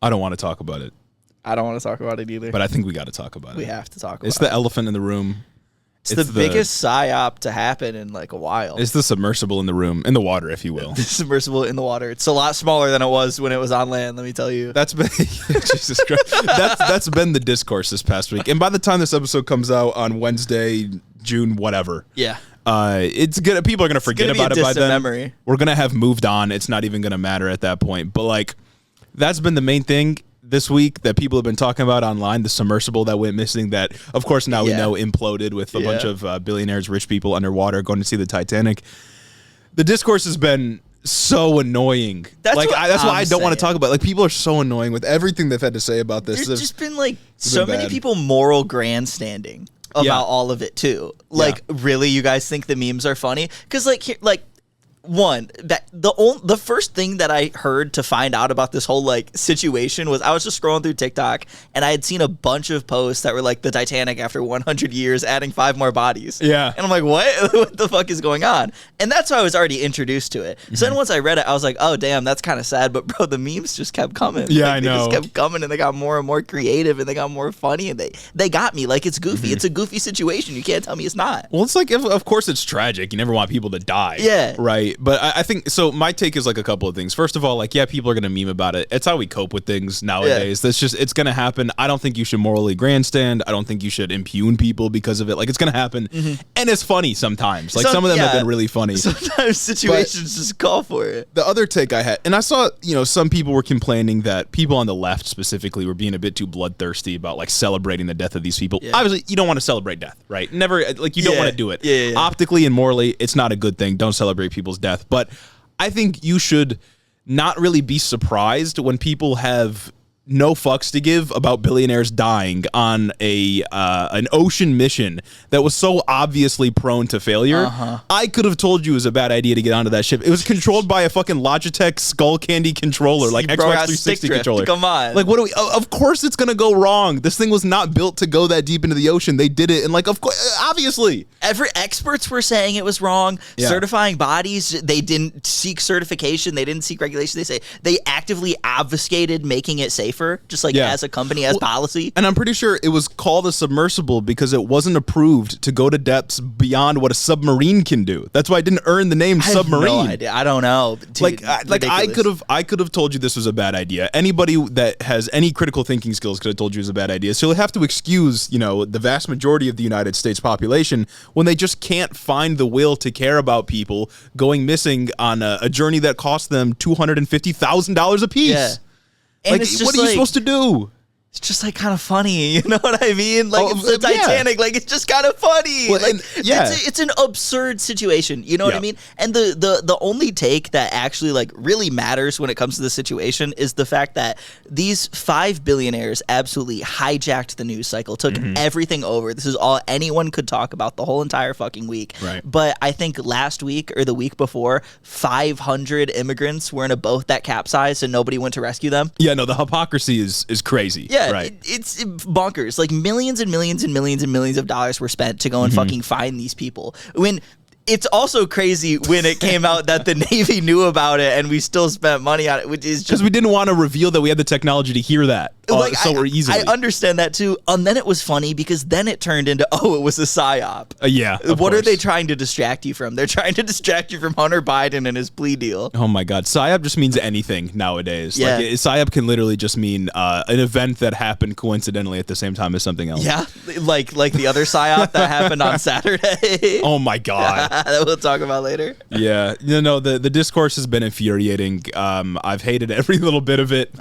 I don't want to talk about it. I don't want to talk about it either. But I think we got to talk about it. We have to talk about it. It's the elephant in the room. It's the biggest psyop to happen in like a while. It's the submersible in the room, in the water, if you will. The submersible in the water. It's a lot smaller than it was when it was on land, let me tell you. That's been Jesus Christ. That's been the discourse this past week. And by the time this episode comes out on Wednesday, June, whatever. Yeah. It's gonna. People are gonna forget about it by then. Memory. We're gonna have moved on. It's not even gonna matter at that point. But like, that's been the main thing this week that people have been talking about online. The submersible that went missing. That of course now we know imploded with a bunch of billionaires, rich people underwater going to see the Titanic. The discourse has been so annoying. That's why I don't want to talk about it. Like, people are so annoying with everything they've had to say about this. There's just been like so many people moral grandstanding about all of it too. Like, really, you guys think the memes are funny? Because one, that the first thing that I heard to find out about this whole like situation was I was just scrolling through TikTok and I had seen a bunch of posts that were like the Titanic after 100 years adding 5 more bodies. Yeah. And I'm like, what? What the fuck is going on? And that's how I was already introduced to it. So then once I read it, I was like, oh damn, that's kind of sad. But bro, the memes just kept coming. Yeah, like, I know. They just kept coming and they got more and more creative and they got more funny and they got me. Like, it's goofy. It's a goofy situation. You can't tell me it's not. Well, it's like, of course it's tragic. You never want people to die. Yeah. Right. But I think, so my take is like a couple of things. First of all, like, yeah, people are going to meme about it. It's how we cope with things nowadays. That's just, it's going to happen. I don't think you should morally grandstand. I don't think you should impugn people because of it. Like, it's going to happen. And it's funny sometimes. Like, some of them have been really funny. Sometimes situations just call for it. The other take I had, and I saw, some people were complaining that people on the left specifically were being a bit too bloodthirsty about like celebrating the death of these people. Yeah. Obviously, you don't want to celebrate death, right? Never, like, you don't want to do it. Yeah. Optically and morally, it's not a good thing. Don't celebrate people's death. But I think you should not really be surprised when people have no fucks to give about billionaires dying on an ocean mission that was so obviously prone to failure. I could have told you it was a bad idea to get onto that ship. It was controlled by a fucking Logitech Skull Candy controller, like Xbox 360 controller. Come on. Like, what do we? Of course it's gonna go wrong. This thing was not built to go that deep into the ocean. They did it, and like, of course, obviously. Experts were saying it was wrong. Certifying bodies, they didn't seek certification. They didn't seek regulation. They say they actively obfuscated making it safer. Just like as a company, as policy. And I'm pretty sure it was called a submersible because it wasn't approved to go to depths beyond what a submarine can do. That's why it didn't earn the name submarine. I have no idea. I don't know. Dude, I could have told you this was a bad idea. Anybody that has any critical thinking skills could have told you it was a bad idea. So you'll have to excuse, the vast majority of the United States population when they just can't find the will to care about people going missing on a journey that cost them $250,000 a piece. Yeah. And like, what are you supposed to do? It's just like kind of funny, you know what I mean? Like, it's the Titanic, like, it's just kind of funny. Well, like, it's an absurd situation, you know what I mean? And the only take that actually like really matters when it comes to the situation is the fact that these 5 billionaires absolutely hijacked the news cycle, took everything over. This is all anyone could talk about the whole entire fucking week. Right. But I think last week or the week before, 500 immigrants were in a boat that capsized and nobody went to rescue them. Yeah, no, the hypocrisy is crazy. Yeah. Right. It's bonkers. Like, millions and millions and millions and millions of dollars were spent to go and fucking find these people. When it's also crazy when it came out that the Navy knew about it and we still spent money on it, which is just because we didn't want to reveal that we had the technology to hear that. So easily. I understand that too. And then it was funny because then it turned into, it was a psyop. What are they trying to distract you from? They're trying to distract you from Hunter Biden and his plea deal. Oh my God. Psyop just means anything nowadays. Yeah. Like, psyop can literally just mean an event that happened coincidentally at the same time as something else. Yeah. Like the other psyop that happened on Saturday. Oh my God. That we'll talk about later. Yeah. The discourse has been infuriating. I've hated every little bit of it.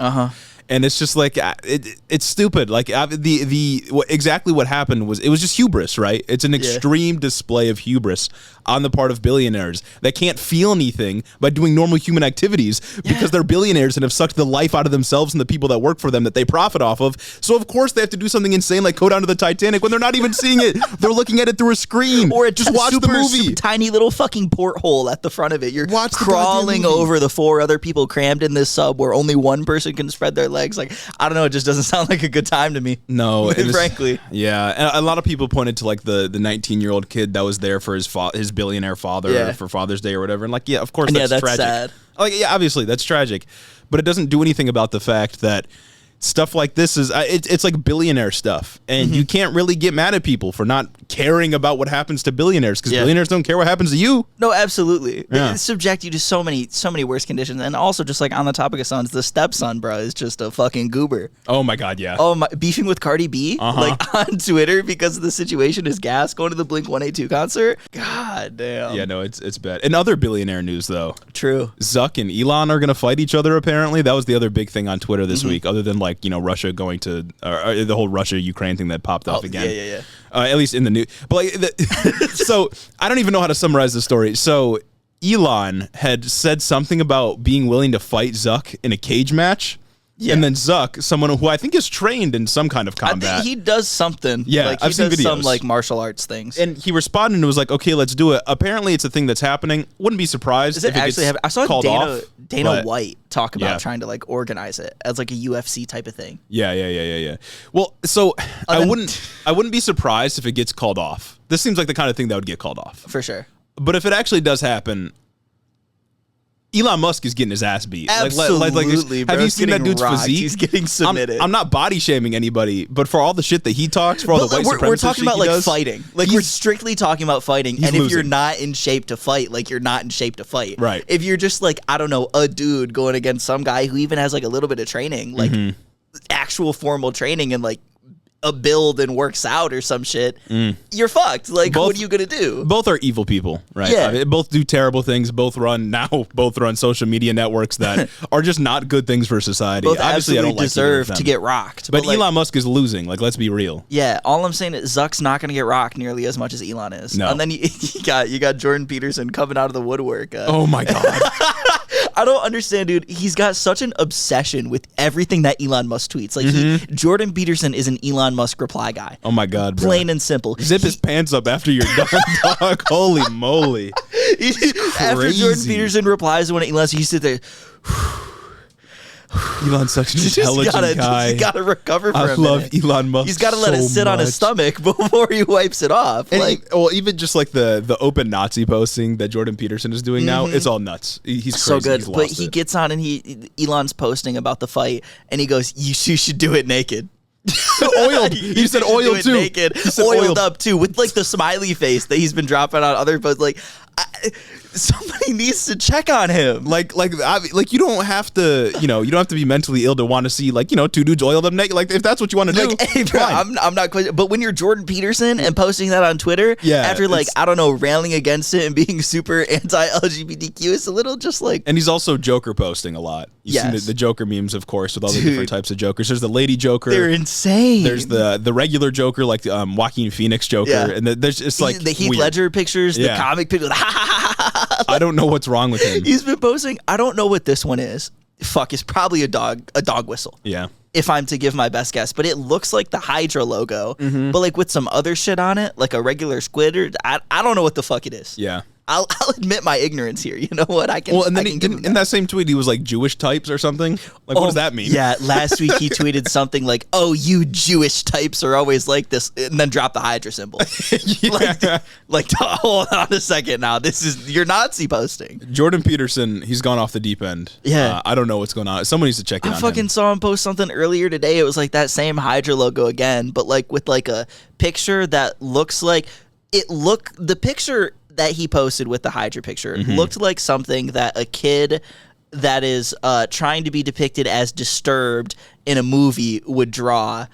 And it's just like, it's stupid. Like, exactly what happened was, it was just hubris, right? It's an extreme display of hubris on the part of billionaires that can't feel anything by doing normal human activities because they're billionaires and have sucked the life out of themselves and the people that work for them that they profit off of. So of course they have to do something insane like go down to the Titanic when they're not even seeing it. They're looking at it through a screen. Or just watch the movie. Tiny little fucking porthole at the front of it. You're crawling over the 4 other people crammed in this sub where only one person can spread their legs. Like, I don't know, it just doesn't sound like a good time to me. No, frankly. Yeah, and a lot of people pointed to like the 19-year-old kid that was there for his billionaire father for Father's Day or whatever, and like, of course that's tragic. Sad. Like, yeah, obviously that's tragic, but it doesn't do anything about the fact that stuff like this is it's like billionaire stuff, and you can't really get mad at people for not caring about what happens to billionaires, because billionaires don't care what happens to you. No, absolutely. They subject you to so many worse conditions. And also, just like on the topic of sons, the stepson, bro, is just a fucking goober. Oh my god, yeah. Oh my, beefing with Cardi B like on Twitter because of the situation is gas going to the Blink-182 concert. God damn. Yeah, no, it's bad. And other billionaire news though. True. Zuck and Elon are gonna fight each other apparently. That was the other big thing on Twitter this week, other than like, you know, Russia going to or the whole Russia-Ukraine thing that popped off again. Yeah. At least in the news. But like, so I don't even know how to summarize the story. So Elon had said something about being willing to fight Zuck in a cage match. Yeah. And then Zuck, someone who I think is trained in some kind of combat. I think he does something. Yeah, like, I've seen videos. Some like martial arts things. And he responded and was like, okay, let's do it. Apparently it's a thing that's happening. Wouldn't be surprised if it actually happen? I saw Dana White talk about trying to like organize it as like a UFC type of thing. Yeah. Well, so I wouldn't be surprised if it gets called off. This seems like the kind of thing that would get called off. For sure. But if it actually does happen, Elon Musk is getting his ass beat. Absolutely, have you seen that dude's physique? He's getting submitted. I'm not body shaming anybody, but for all the shit that he talks, for all the white supremacist we're talking about like does, fighting. Like we're strictly talking about fighting. And if losing. you're not in shape to fight, like you're not in shape to fight. Right. If you're just like, I don't know, a dude going against some guy who even has like a little bit of training, like actual formal training and like a build and works out or some shit, you're fucked. Like, what are you gonna do? Both are evil people, right? Yeah. I mean, both do terrible things. Both run social media networks that are just not good things for society. Both obviously, I don't deserve to get rocked. But Elon Musk is losing. Like, let's be real. Yeah, all I'm saying is Zuck's not gonna get rocked nearly as much as Elon is. No. And then you got Jordan Peterson coming out of the woodwork. Oh my god. I don't understand, dude. He's got such an obsession with everything that Elon Musk tweets. Like, Jordan Peterson is an Elon Musk reply guy. Oh my god, bro. Plain and simple. Zip his pants up after you're done, dog. Holy moly. After Jordan Peterson replies to one of Elon's, he sit there. Elon's such an intelligent guy. You gotta recover from it. I love Elon Musk. He's gotta let it sit on his stomach before he wipes it off. And even just like the open Nazi posting that Jordan Peterson is doing now, it's all nuts. He's crazy. So good. But he gets on and Elon's posting about the fight, and he goes, "You should do it naked." Oiled. He said oiled too. Naked, oiled up too, with like the smiley face that he's been dropping on other posts. Like, somebody needs to check on him. Like you don't have to, you don't have to be mentally ill to want to see like, two dudes oiled up naked. Like, if that's what you want to do, hey, bro, I'm not quite. But when you're Jordan Peterson and posting that on Twitter, after like I don't know, railing against it and being super anti-LGBTQ, it's a little just like. And he's also Joker posting a lot. You've seen the Joker memes, of course, with all the different types of Jokers. There's the lady Joker. They're insane. There's the regular Joker, like Joaquin Phoenix Joker, and there's it's like the Heath Ledger pictures, the comic pictures. I don't know what's wrong with him. He's been posting. I don't know what this one is. Fuck, it's probably a dog whistle. Yeah. If I'm to give my best guess, but it looks like the Hydra logo, but like with some other shit on it, like a regular squid. Or I don't know what the fuck it is. Yeah. I'll admit my ignorance here. You know what? I can. Well, and then in that same tweet, he was like Jewish types or something. Like, what does that mean? Yeah, last week he tweeted something like, "Oh, you Jewish types are always like this," and then dropped the Hydra symbol. like, hold on a second. Now this is your Nazi posting. Jordan Peterson, he's gone off the deep end. Yeah, I don't know what's going on. Someone needs to check in on him. I fucking saw him post something earlier today. It was like that same Hydra logo again, but like with like a picture that looks like the picture that he posted with the Hydra picture looked like something that a kid that is trying to be depicted as disturbed in a movie would draw.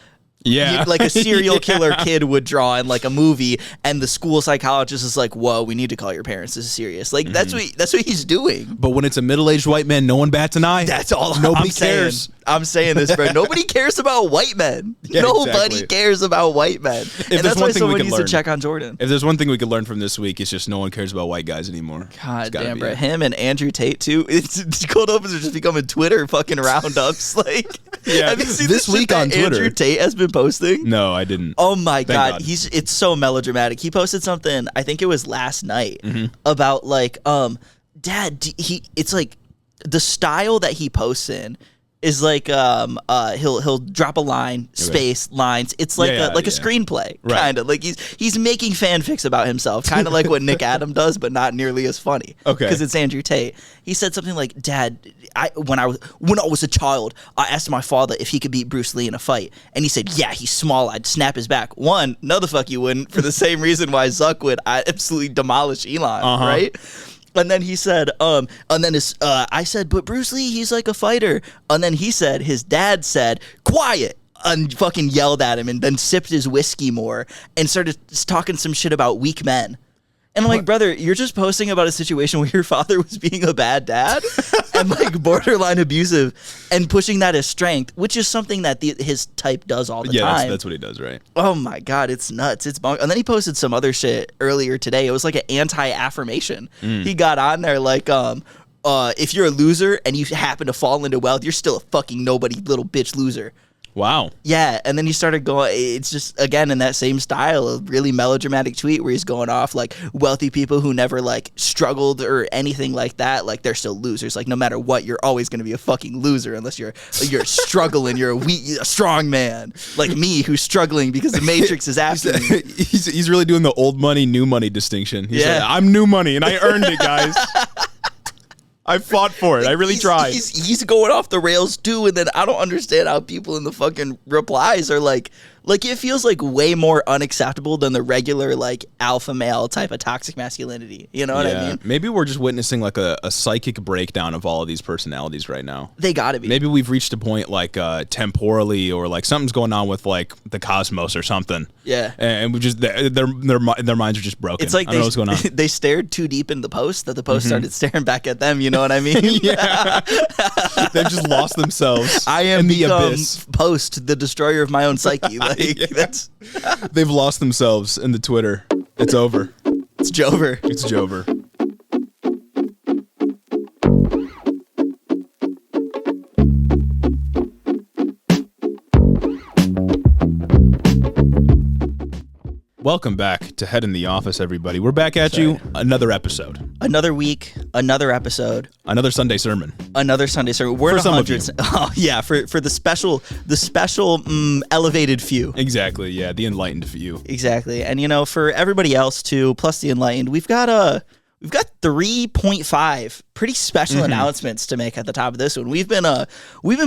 Yeah. Like a serial killer kid would draw in like a movie, and the school psychologist is like, "Whoa, we need to call your parents. This is serious." Like that's what he's doing. But when it's a middle-aged white man, no one bats an eye. That's all. Nobody cares. I'm saying this, bro. Nobody cares about white men. Yeah, Nobody cares about white men. And that's why someone needs to check on Jordan. If there's one thing we could learn from this week, it's just no one cares about white guys anymore. God damn, bro. Him and Andrew Tate too. It's cold opens are just becoming Twitter fucking roundups. Like, have you seen this week on Twitter? Andrew Tate has been posting. No, I didn't. Oh my God. It's so melodramatic. He posted something, I think it was last night, about like, Dad, it's like the style that he posts in is like he'll drop a line, space, lines. It's like a screenplay, kind of like he's making fanfics about himself, kind of like what Nick Adam does, but not nearly as funny. Okay, because it's Andrew Tate. He said something like, "Dad, when I was a child, I asked my father if he could beat Bruce Lee in a fight, and he said, yeah, he's small. I'd snap his back. One, no, the fuck you wouldn't. For the same reason why Zuck would, I absolutely demolish Elon, right?" And then he said, I said, but Bruce Lee, he's like a fighter. And then he said, his dad said, quiet, and fucking yelled at him and then sipped his whiskey more and started talking some shit about weak men. And I'm like, brother, you're just posting about a situation where your father was being a bad dad and like borderline abusive and pushing that as strength, which is something that his type does all the time. Yeah, that's what he does, right? Oh my God, it's nuts. It's and then he posted some other shit earlier today. It was like an anti-affirmation. He got on there like, if you're a loser and you happen to fall into wealth, you're still a fucking nobody little bitch loser. Wow. Yeah, and then he started going, it's just, again, in that same style of really melodramatic tweet where he's going off like wealthy people who never like struggled or anything like that, like they're still losers. Like no matter what, you're always going to be a fucking loser unless you're struggling, you're a strong man. Like me who's struggling because the Matrix is after me. He's really doing the old money, new money distinction. He's like, I'm new money and I earned it, guys. I fought for it. I really tried. He's going off the rails too, and then I don't understand how people in the fucking replies are like it feels like way more unacceptable than the regular like alpha male type of toxic masculinity. You know what I mean? Maybe we're just witnessing like a psychic breakdown of all of these personalities right now. They gotta be. Maybe we've reached a point like temporally, or like something's going on with like the cosmos or something. Yeah, and we just their minds are just broken. It's like I don't know what's going on. They stared too deep in the post that the post started staring back at them. You know what I mean? Yeah, they've just lost themselves. I am the abyss. Post, the destroyer of my own psyche. That's they've lost themselves in the Twitter. It's over. It's Jover. It's Jover. Welcome back to Head in the Office, everybody. We're back at you. Another episode. Another week. Another episode. Another Sunday sermon. Another Sunday sermon. We're in hundreds. Oh yeah, for the special elevated few. Exactly. Yeah, the enlightened few. Exactly. And for everybody else too, plus the enlightened, we've got 3.5 pretty special announcements to make at the top of this one. We've been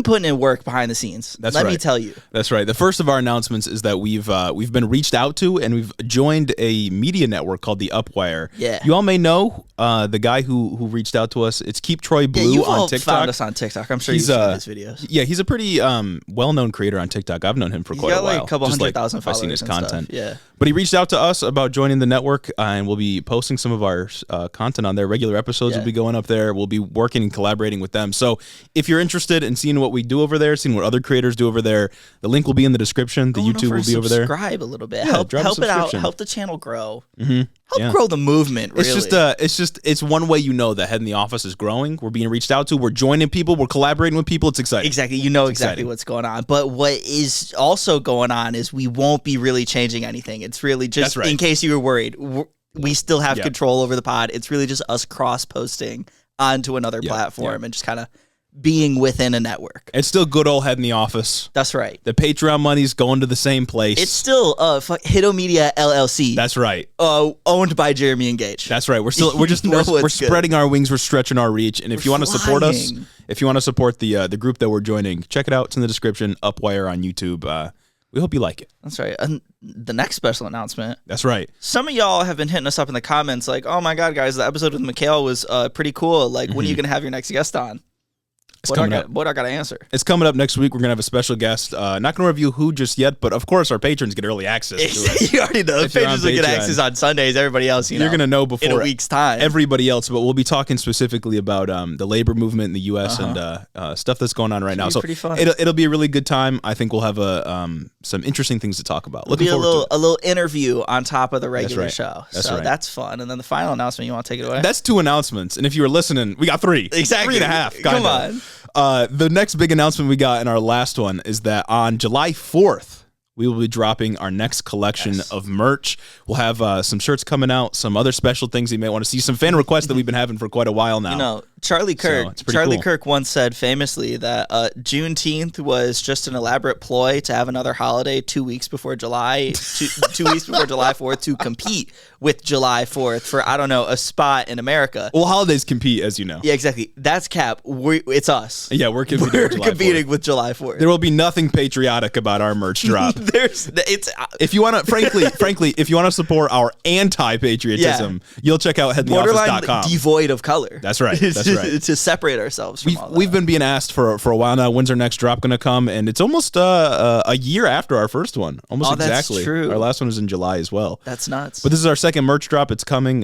putting in work behind the scenes. Let me tell you. That's right. The first of our announcements is that we've been reached out to and we've joined a media network called the Upwire. Yeah. You all may know the guy who reached out to us. It's Keep Troy Blue on TikTok. Found us on TikTok. I'm sure you've seen his videos. Yeah, he's a pretty well-known creator on TikTok. I've known him for quite a while. Like a couple 100,000 followers. I've seen his content. Yeah. But he reached out to us about joining the network, and we'll be posting some of our content on there. Regular episodes will be going up there. We'll be working and collaborating with them. So if you're interested in seeing what we do over there, seeing what other creators do over there, the link will be in the description. The YouTube will be over there. Subscribe a little bit. Yeah, help it out. Help the channel grow. Mm-hmm. Help grow the movement. Really. It's one way that Head in the Office is growing. We're being reached out to. We're joining people. We're collaborating with people. It's exciting. Exactly. You know exactly what's going on. But what is also going on is we won't be really changing anything. It's really just in case you were worried. We still have control over the pod. It's really just us cross-posting onto another platform and just kind of being within a network. It's still good old Head in the Office. That's right. The Patreon money's going to the same place. It's still Hito Media LLC. That's right. Owned by Jeremy and Gage. That's right. We're spreading our wings. We're stretching our reach. And if you want to support us, if you want to support the group that we're joining, check it out. It's in the description. Upwire on YouTube. We hope you like it. That's right. And the next special announcement. That's right. Some of y'all have been hitting us up in the comments like, oh my God, guys, the episode with Mikhail was pretty cool. Like, when are you going to have your next guest on? What I got to answer? It's coming up next week. We're going to have a special guest. Not going to review who just yet, but of course our patrons get early access to it. You already know. Patrons will get access on Sundays. Everybody else, you're going to know before in a week's time. Everybody else, but we'll be talking specifically about the labor movement in the U.S. and stuff that's going on right now. So pretty fun. It'll be a really good time. I think we'll have some interesting things to talk about. Looking forward to it. A little interview on top of the regular show. That's right. That's fun. And then the final announcement, you want to take it away? That's 2 announcements. And if you were listening, we got 3. Exactly. 3.5. Come on. The next big announcement we got in our last one is that on July 4th, we will be dropping our next collection of merch. We'll have some shirts coming out, some other special things you may want to see, some fan requests that we've been having for quite a while now. You know, Charlie Kirk once said famously that Juneteenth was just an elaborate ploy to have another holiday 2 weeks before July, 2 weeks before July 4th to compete with July 4th for, I don't know, a spot in America. Well, holidays compete, as you know. Yeah, exactly. That's cap. It's us. Yeah, we're competing with July 4th. There will be nothing patriotic about our merch drop. If you want to, frankly, if you want to support our anti-patriotism, you'll check out headintheoffice.com. Devoid of color. That's right. That's right. To separate ourselves from all that. We've been being asked for a while now. When's our next drop going to come? And it's almost a year after our first one. Almost exactly. That's true. Our last one was in July as well. That's nuts. But this is our second merch drop. It's coming.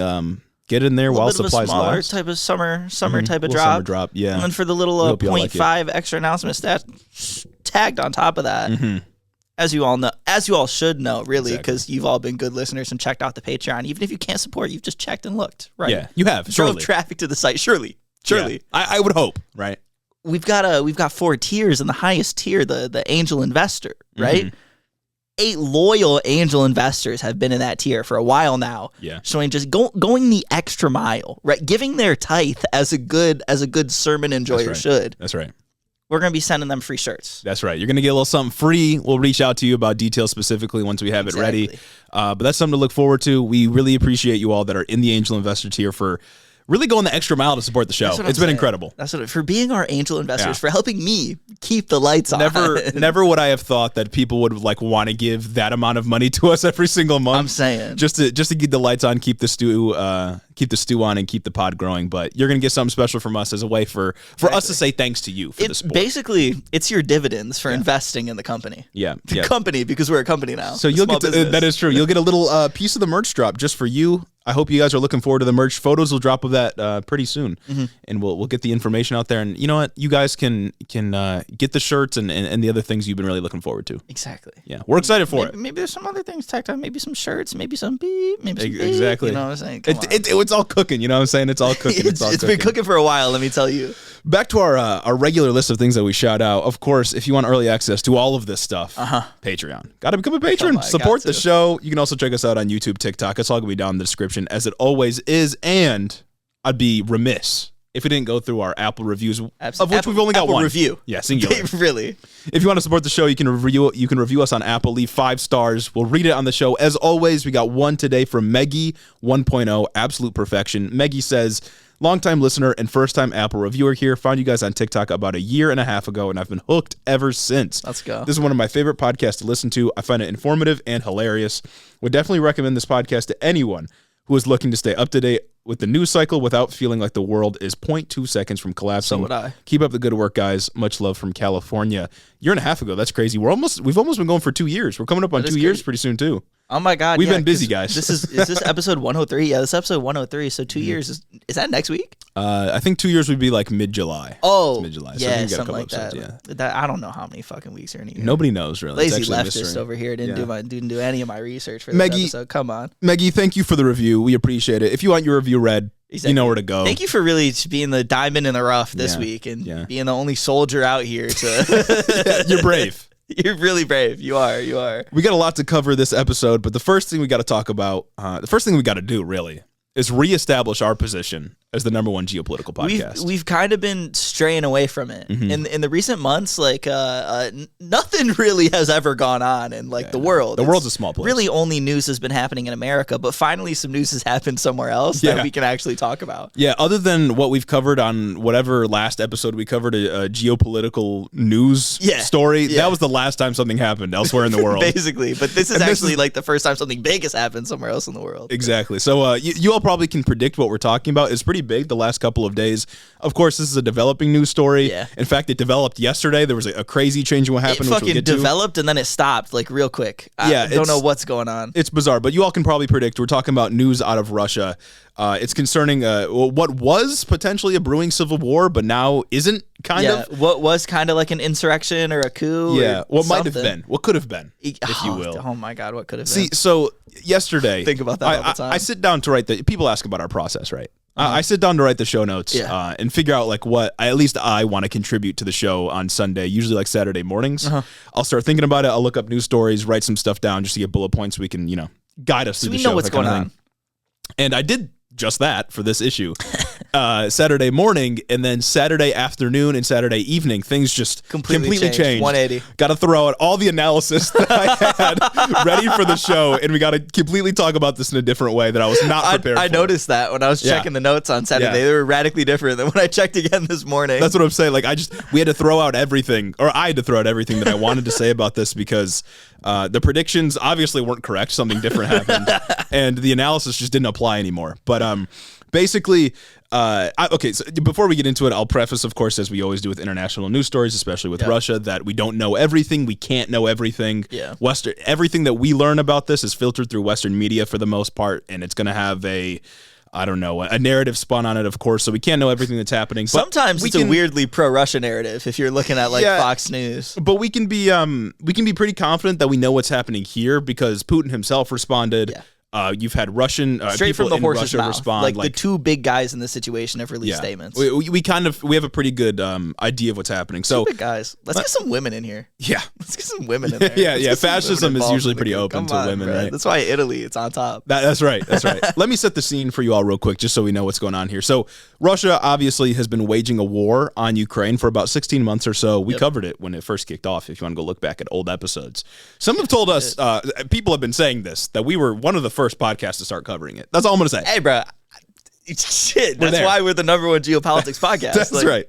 Get in there while supplies last. Type of summer type of drop. Summer drop, yeah. And then for the little 0.5 extra announcement stat tagged on top of that. As you all should know, really, because you've all been good listeners and checked out the Patreon. Even if you can't support, you've just checked and looked, right? Yeah, you have. Drove traffic to the site, surely. Yeah. I would hope, right? We've got 4 tiers, and the highest tier, the angel investor, right? 8 loyal angel investors have been in that tier for a while now. Yeah, showing just going the extra mile, right? Giving their tithe as a good sermon enjoyer should. That's right. We're going to be sending them free shirts. That's right. You're going to get a little something free. We'll reach out to you about details specifically once we have it ready. But that's something to look forward to. We really appreciate you all that are in the Angel Investor tier for really going the extra mile to support the show. It's been incredible. For being our angel investors, for helping me keep the lights on. Never would I have thought that people would want to give that amount of money to us every single month. I'm saying just to keep the lights on, keep the stew on, and keep the pod growing. But you're gonna get something special from us as a way for us to say thanks to you for the support. Basically, it's your dividends for investing in the company. Yeah, the company, because we're a company now. So you'll get that is true. You'll get a little piece of the merch drop just for you. I hope you guys are looking forward to the merch. Photos will drop of that pretty soon, and we'll get the information out there. And you know what? You guys can get the shirts and the other things you've been really looking forward to. Exactly. Yeah, we're excited for it. Maybe there's some other things tacked on. Maybe some shirts. Maybe some beep. Maybe some beep. Exactly. You know what I'm saying? It's all cooking. You know what I'm saying? It's all cooking. It's been cooking for a while. Let me tell you. Back to our regular list of things that we shout out. Of course, if you want early access to all of this stuff, Patreon. Got to become a patron. Support the show. You can also check us out on YouTube, TikTok. It's all going to be down in the description, as it always is. And I'd be remiss if we didn't go through our Apple reviews, of which we've only got one review. Yeah, singular. Really. If you want to support the show, you can review us on Apple. Leave 5 stars. We'll read it on the show. As always, we got one today from Meggie 1.0, Absolute Perfection. Meggie says, longtime listener and first-time Apple reviewer here. Found you guys on TikTok about 1.5 years ago, and I've been hooked ever since. Let's go. This is one of my favorite podcasts to listen to. I find it informative and hilarious. Would definitely recommend this podcast to anyone who is looking to stay up to date with the news cycle without feeling like the world is 0.2 seconds from collapsing. So would I. Keep up the good work, guys. Much love from California. 1.5 years ago. That's crazy. We've almost been going for 2 years. We're coming up on 2 years pretty soon too. Oh my God. We've been busy, guys. Is this episode 103? Yeah, this is episode 103. So 2 years is that next week? I think 2 years would be like mid-July. Oh, mid-July. Yeah, so something like that. Yeah. I don't know how many fucking weeks are in a year. Nobody knows really. Lazy leftist over here didn't do any of my research for this episode. Come on, Maggie. Thank you for the review. We appreciate it. If you want your review read, you know where to go. Thank you for really being the diamond in the rough this week and being the only soldier out here. You're brave. You're really brave. You are. We got a lot to cover this episode, but the first thing we got to talk about, the first thing we got to do really is reestablish our position as the #1 geopolitical podcast. We've kind of been straying away from it. In the recent months, nothing really has ever gone on in the world. The world's a small place. Really, only news has been happening in America, but finally some news has happened somewhere else that we can actually talk about. Yeah, other than what we've covered on whatever last episode we covered, a geopolitical news story, that was the last time something happened elsewhere in the world. Basically, but this is actually the first time something big has happened somewhere else in the world. Exactly. So you all probably can predict what we're talking about. It's pretty big the last couple of days. Of course, this is a developing news story. Yeah. In fact, it developed yesterday. There was a crazy change in what happened. It fucking developed and then it stopped real quick. I don't know what's going on. It's bizarre, but you all can probably predict. We're talking about news out of Russia. It's concerning what was potentially a brewing civil war, but now isn't, kind of. What was kind of like an insurrection or a coup. Yeah, what might have been. What could have been, if you will. Oh my God, what could have been. See, so yesterday. Think about that all the time. I sit down to write people ask about our process, right? I sit down to write the show notes and figure out like what at least I want to contribute to the show on Sunday, usually like Saturday mornings. I'll start thinking about it. I'll look up news stories, write some stuff down just to get bullet points so we can, guide us through the show. We know what's going on. And I did just that for this issue. Saturday morning and then Saturday afternoon and Saturday evening, things just completely changed. 180. Got to throw out all the analysis that I had ready for the show, and we got to completely talk about this in a different way that I was not prepared for. I noticed that when I was checking the notes on Saturday. They were radically different than when I checked again this morning. That's what I'm saying. Like we had to throw out everything, or I had to throw out everything that I wanted to say about this because the predictions obviously weren't correct. Something different happened, and the analysis just didn't apply anymore. But basically, so before we get into it, I'll preface, of course, as we always do with international news stories, especially with Russia, that we don't know everything. We can't know everything. Everything that we learn about this is filtered through Western media for the most part, and it's going to have a narrative spun on it, of course, so we can't know everything that's happening. Sometimes it's a weirdly pro-Russia narrative if you're looking at Fox News. But we can be pretty confident that we know what's happening here because Putin himself responded. You've had Russian straight people from the in horse's Russia mouth. respond. Like the two big guys in this situation have released statements. We have a pretty good idea of what's happening. So two big guys. Let's get some women in here. Yeah, let's get some women in there. Yeah. Fascism is usually pretty open to women, right? That's why Italy, it's on top. That's right. Let me set the scene for you all real quick, just so we know what's going on here. So Russia obviously has been waging a war on Ukraine for about 16 months or so. We covered it when it first kicked off. If you want to go look back at old episodes, some have told us people have been saying this that we were one of the first podcasts to start covering it. That's all I'm going to say. Hey, bro. Shit, that's why we're the #1 geopolitics podcast.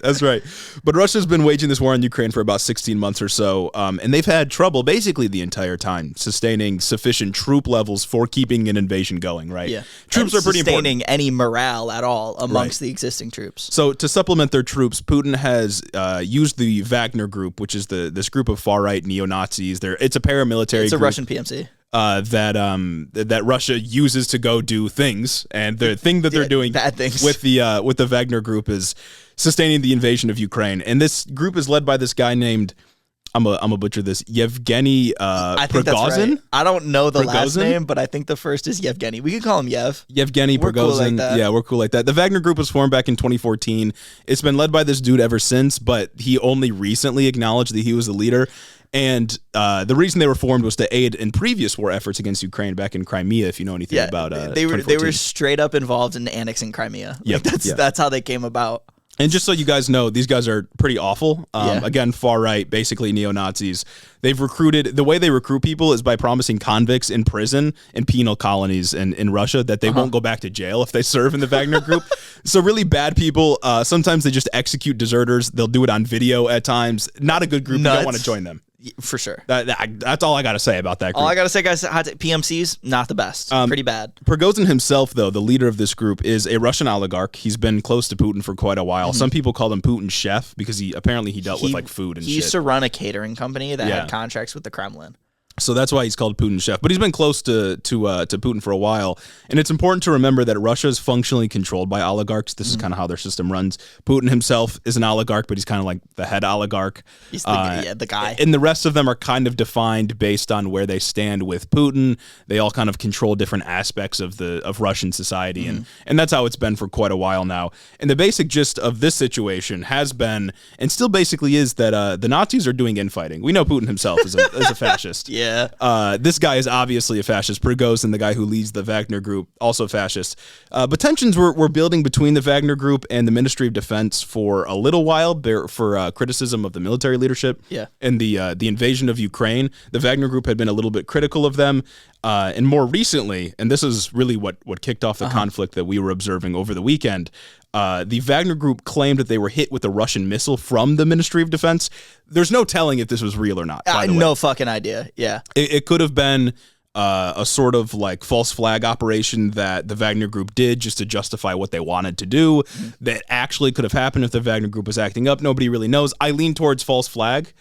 That's right. But Russia's been waging this war on Ukraine for about 16 months or so, and they've had trouble basically the entire time sustaining sufficient troop levels for keeping an invasion going, right? Yeah. Troops are pretty important. Sustaining any morale at all amongst the existing troops. So to supplement their troops, Putin has used the Wagner Group, which is this group of far-right neo-Nazis. It's a paramilitary It's a group. Russian PMC. That Russia uses to go do things, and the thing that they're doing bad things with the Wagner Group is sustaining the invasion of Ukraine. And this group is led by this guy named I'm a butcher this Yevgeny Prigozhin. Right. I don't know the last name, but I think the first is Yevgeny. We can call him Yev. Yevgeny Prigozhin. Cool like that. Yeah, we're cool like that. The Wagner Group was formed back in 2014. It's been led by this dude ever since, but he only recently acknowledged that he was the leader. And the reason they were formed was to aid in previous war efforts against Ukraine back in Crimea, if you know anything about they were straight up involved in annexing Crimea. That's how they came about. And just so you guys know, these guys are pretty awful. Again, far right, basically neo-Nazis. They've recruited, the way they recruit people is by promising convicts in prison and penal colonies in Russia that they won't go back to jail if they serve in the Wagner Group. So really bad people. Sometimes they just execute deserters. They'll do it on video at times. Not a good group. You don't want to join them. For sure. That's all I got to say about that group. All I got to say, guys, PMCs, not the best. Pretty bad. Prigozhin himself, though, the leader of this group, is a Russian oligarch. He's been close to Putin for quite a while. Some people call him Putin's chef because he dealt with like food and shit. He used to run a catering company that had contracts with the Kremlin. So that's why he's called Putin's chef. But he's been close to Putin for a while. And it's important to remember that Russia is functionally controlled by oligarchs. This is kind of how their system runs. Putin himself is an oligarch, but he's kind of like the head oligarch. He's the guy. And the rest of them are kind of defined based on where they stand with Putin. They all kind of control different aspects of Russian society. And that's how it's been for quite a while now. And the basic gist of this situation has been, and still basically is, that the Nazis are doing infighting. We know Putin himself is a fascist. This guy is obviously a fascist. Prigozhin, the guy who leads the Wagner Group, also fascist. But tensions were building between the Wagner Group and the Ministry of Defense for a little while for criticism of the military leadership. And the invasion of Ukraine. The Wagner Group had been a little bit critical of them. And more recently, and this is really what kicked off the conflict that we were observing over the weekend, the Wagner Group claimed that they were hit with a Russian missile from the Ministry of Defense. There's no telling if this was real or not. No fucking idea. Yeah. It could have been a sort of like false flag operation that the Wagner Group did just to justify what they wanted to do. That actually could have happened if the Wagner Group was acting up. Nobody really knows. I lean towards false flag.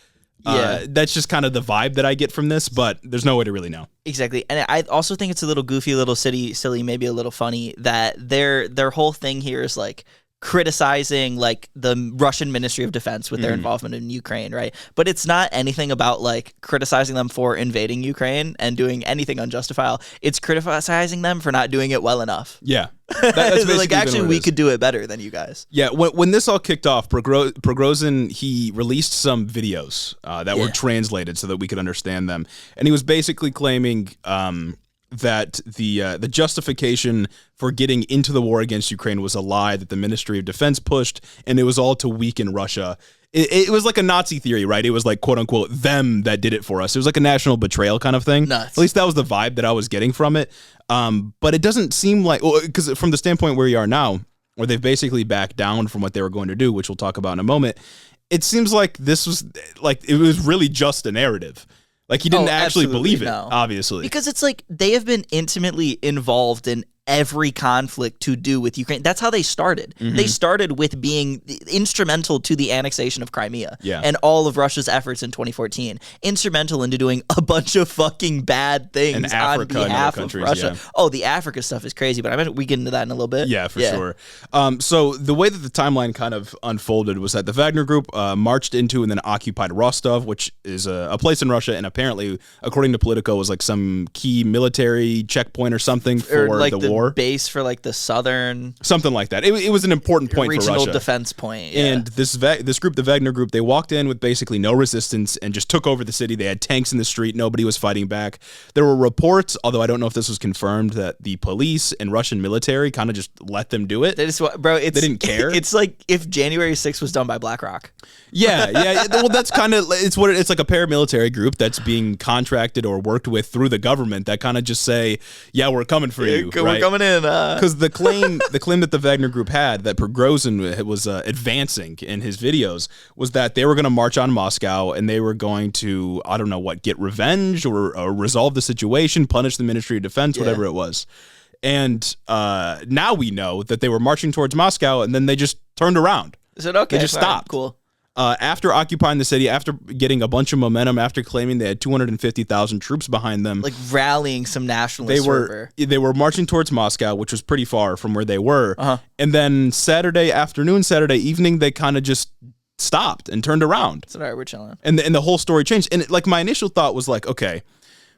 That's just kind of the vibe that I get from this, but there's no way to really know. Exactly. And I also think it's a little goofy, a little silly, maybe a little funny that their whole thing here is like criticizing like the Russian Ministry of Defense with their involvement in Ukraine, right? But it's not anything about like criticizing them for invading Ukraine and doing anything unjustifiable. It's criticizing them for not doing it well enough. Yeah. That's like, actually, we could do it better than you guys. Yeah, when this all kicked off, Prigozhin, he released some videos that were translated so that we could understand them. And he was basically claiming that the justification for getting into the war against Ukraine was a lie that the Ministry of Defense pushed, and it was all to weaken Russia. It was like a Nazi theory, right? It was like, quote unquote, them that did it for us. It was like a national betrayal kind of thing. Nuts. At least that was the vibe that I was getting from it. But it doesn't seem like, because from the standpoint where we are now, where they've basically backed down from what they were going to do, which we'll talk about in a moment, it seems like this was like, it was really just a narrative. Like he didn't actually believe it, obviously. Because it's like they have been intimately involved in every conflict to do with Ukraine. That's how they started. They started with being instrumental to the annexation of Crimea and all of Russia's efforts in 2014. Instrumental into doing a bunch of fucking bad things on behalf of Russia. Yeah. Oh, the Africa stuff is crazy, but I mean, we get into that in a little bit. Yeah, for sure. So the way that the timeline kind of unfolded was that the Wagner Group marched into and then occupied Rostov, which is a place in Russia, and apparently, according to Politico, was like some key military checkpoint or something for like the war. Base for like the southern, something like that. It was an important point for Russia. Regional defense point. And this group, the Wagner Group, they walked in with basically no resistance and just took over the city. They had tanks in the street. Nobody was fighting back. There were reports, although I don't know if this was confirmed, that the police and Russian military kind of just let them do it. They just, bro, they didn't care. It's like if January 6th was done by BlackRock. Yeah. Well, that's kind of it's like a paramilitary group that's being contracted or worked with through the government that kind of just say, yeah, we're coming for you. We're coming in. Because the claim that the Wagner Group had, that Prigozhin was advancing in his videos, was that they were going to march on Moscow and they were going to, I don't know what, get revenge or resolve the situation, punish the Ministry of Defense, whatever it was. And now we know that they were marching towards Moscow and then they just turned around. Is it okay? They just stopped. Cool. After occupying the city, after getting a bunch of momentum, after claiming they had 250,000 troops behind them, like rallying some nationalist fervor. They were marching towards Moscow, which was pretty far from where they were. And then Saturday evening, they kind of just stopped and turned around. It's all right, we're chilling. And the whole story changed. And like my initial thought was like, okay,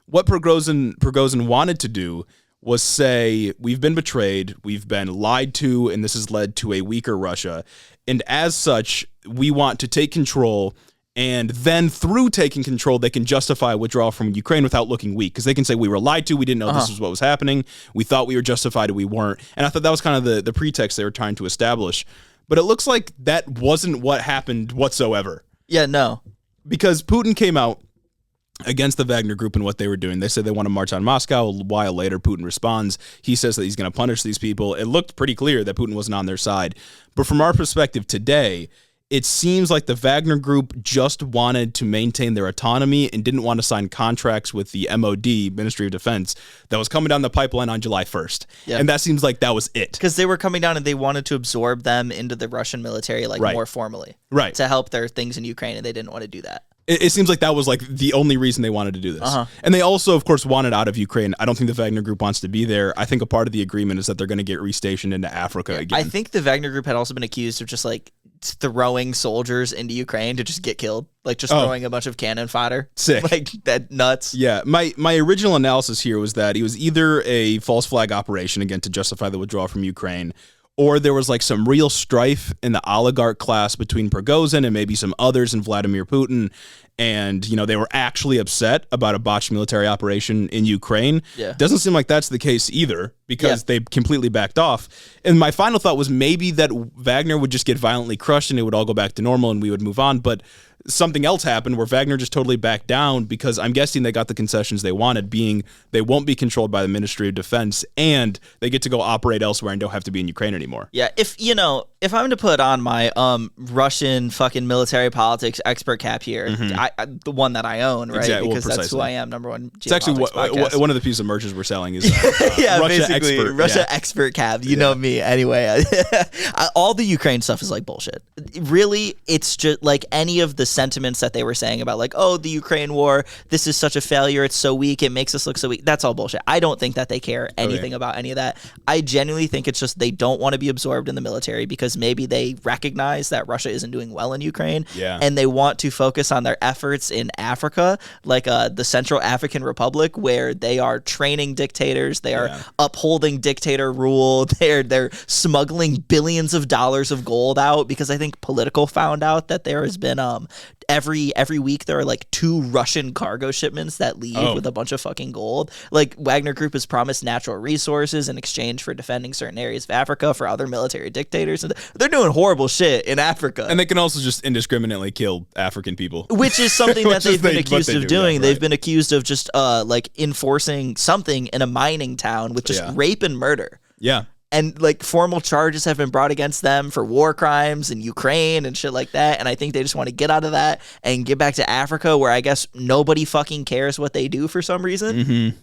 what Prigozhin wanted to do was say, we've been betrayed, we've been lied to, and this has led to a weaker Russia. And as such, we want to take control, and then through taking control, they can justify withdrawal from Ukraine without looking weak. Because they can say, we were lied to, we didn't know this was what was happening, we thought we were justified, and we weren't. And I thought that was kind of the pretext they were trying to establish. But it looks like that wasn't what happened whatsoever. Yeah, no. Because Putin came out against the Wagner Group and what they were doing. They said they want to march on Moscow. A while later, Putin responds. He says that he's going to punish these people. It looked pretty clear that Putin wasn't on their side. But from our perspective today, it seems like the Wagner Group just wanted to maintain their autonomy and didn't want to sign contracts with the MOD, Ministry of Defense, that was coming down the pipeline on July 1st. Yep. And that seems like that was it. Because they were coming down and they wanted to absorb them into the Russian military more formally. Right. To help their things in Ukraine, and they didn't want to do that. It seems like that was like the only reason they wanted to do this. And they also, of course, wanted out of Ukraine. I don't think the Wagner Group wants to be there. I think a part of the agreement is that they're going to get restationed into Africa again. I think the Wagner Group had also been accused of just like throwing soldiers into Ukraine to just get killed. Like just throwing a bunch of cannon fodder. Sick. Like that nuts. Yeah. My original analysis here was that it was either a false flag operation, again, to justify the withdrawal from Ukraine, or there was like some real strife in the oligarch class between Prigozhin and maybe some others and Vladimir Putin. And, you know, they were actually upset about a botched military operation in Ukraine. Yeah. Doesn't seem like that's the case either, because they completely backed off. And my final thought was maybe that Wagner would just get violently crushed and it would all go back to normal and we would move on. But something else happened where Wagner just totally backed down, because I'm guessing they got the concessions they wanted, being they won't be controlled by the Ministry of Defense and they get to go operate elsewhere and don't have to be in Ukraine anymore. Yeah, if I'm to put on my Russian fucking military politics expert cap here, the one that I own, right? Exactly. Because that's who I am, number one. It's actually one of the pieces of merches we're selling is yeah, Russia basically expert. Russia expert cap. You know me anyway. All the Ukraine stuff is like bullshit. Really, it's just like any of the sentiments that they were saying about like, oh, the Ukraine war, this is such a failure, it's so weak, it makes us look so weak. That's all bullshit. I don't think that they care anything about any of that. I genuinely think it's just they don't want to be absorbed in the military, because because maybe they recognize that Russia isn't doing well in Ukraine, yeah. and they want to focus on their efforts in Africa, like the Central African Republic, where they are training dictators, they are upholding dictator rule, they're smuggling billions of dollars of gold out, because I think Political found out that there has been every week there are like 2 Russian cargo shipments that leave with a bunch of fucking gold. Like Wagner Group has promised natural resources in exchange for defending certain areas of Africa for other military dictators, and they're doing horrible shit in Africa. And they can also just indiscriminately kill African people, which is something that they've been accused of doing. Yeah, right. They've been accused of just like enforcing something in a mining town with just rape and murder. Yeah. And like formal charges have been brought against them for war crimes in Ukraine and shit like that. And I think they just want to get out of that and get back to Africa, where I guess nobody fucking cares what they do for some reason. Mm-hmm.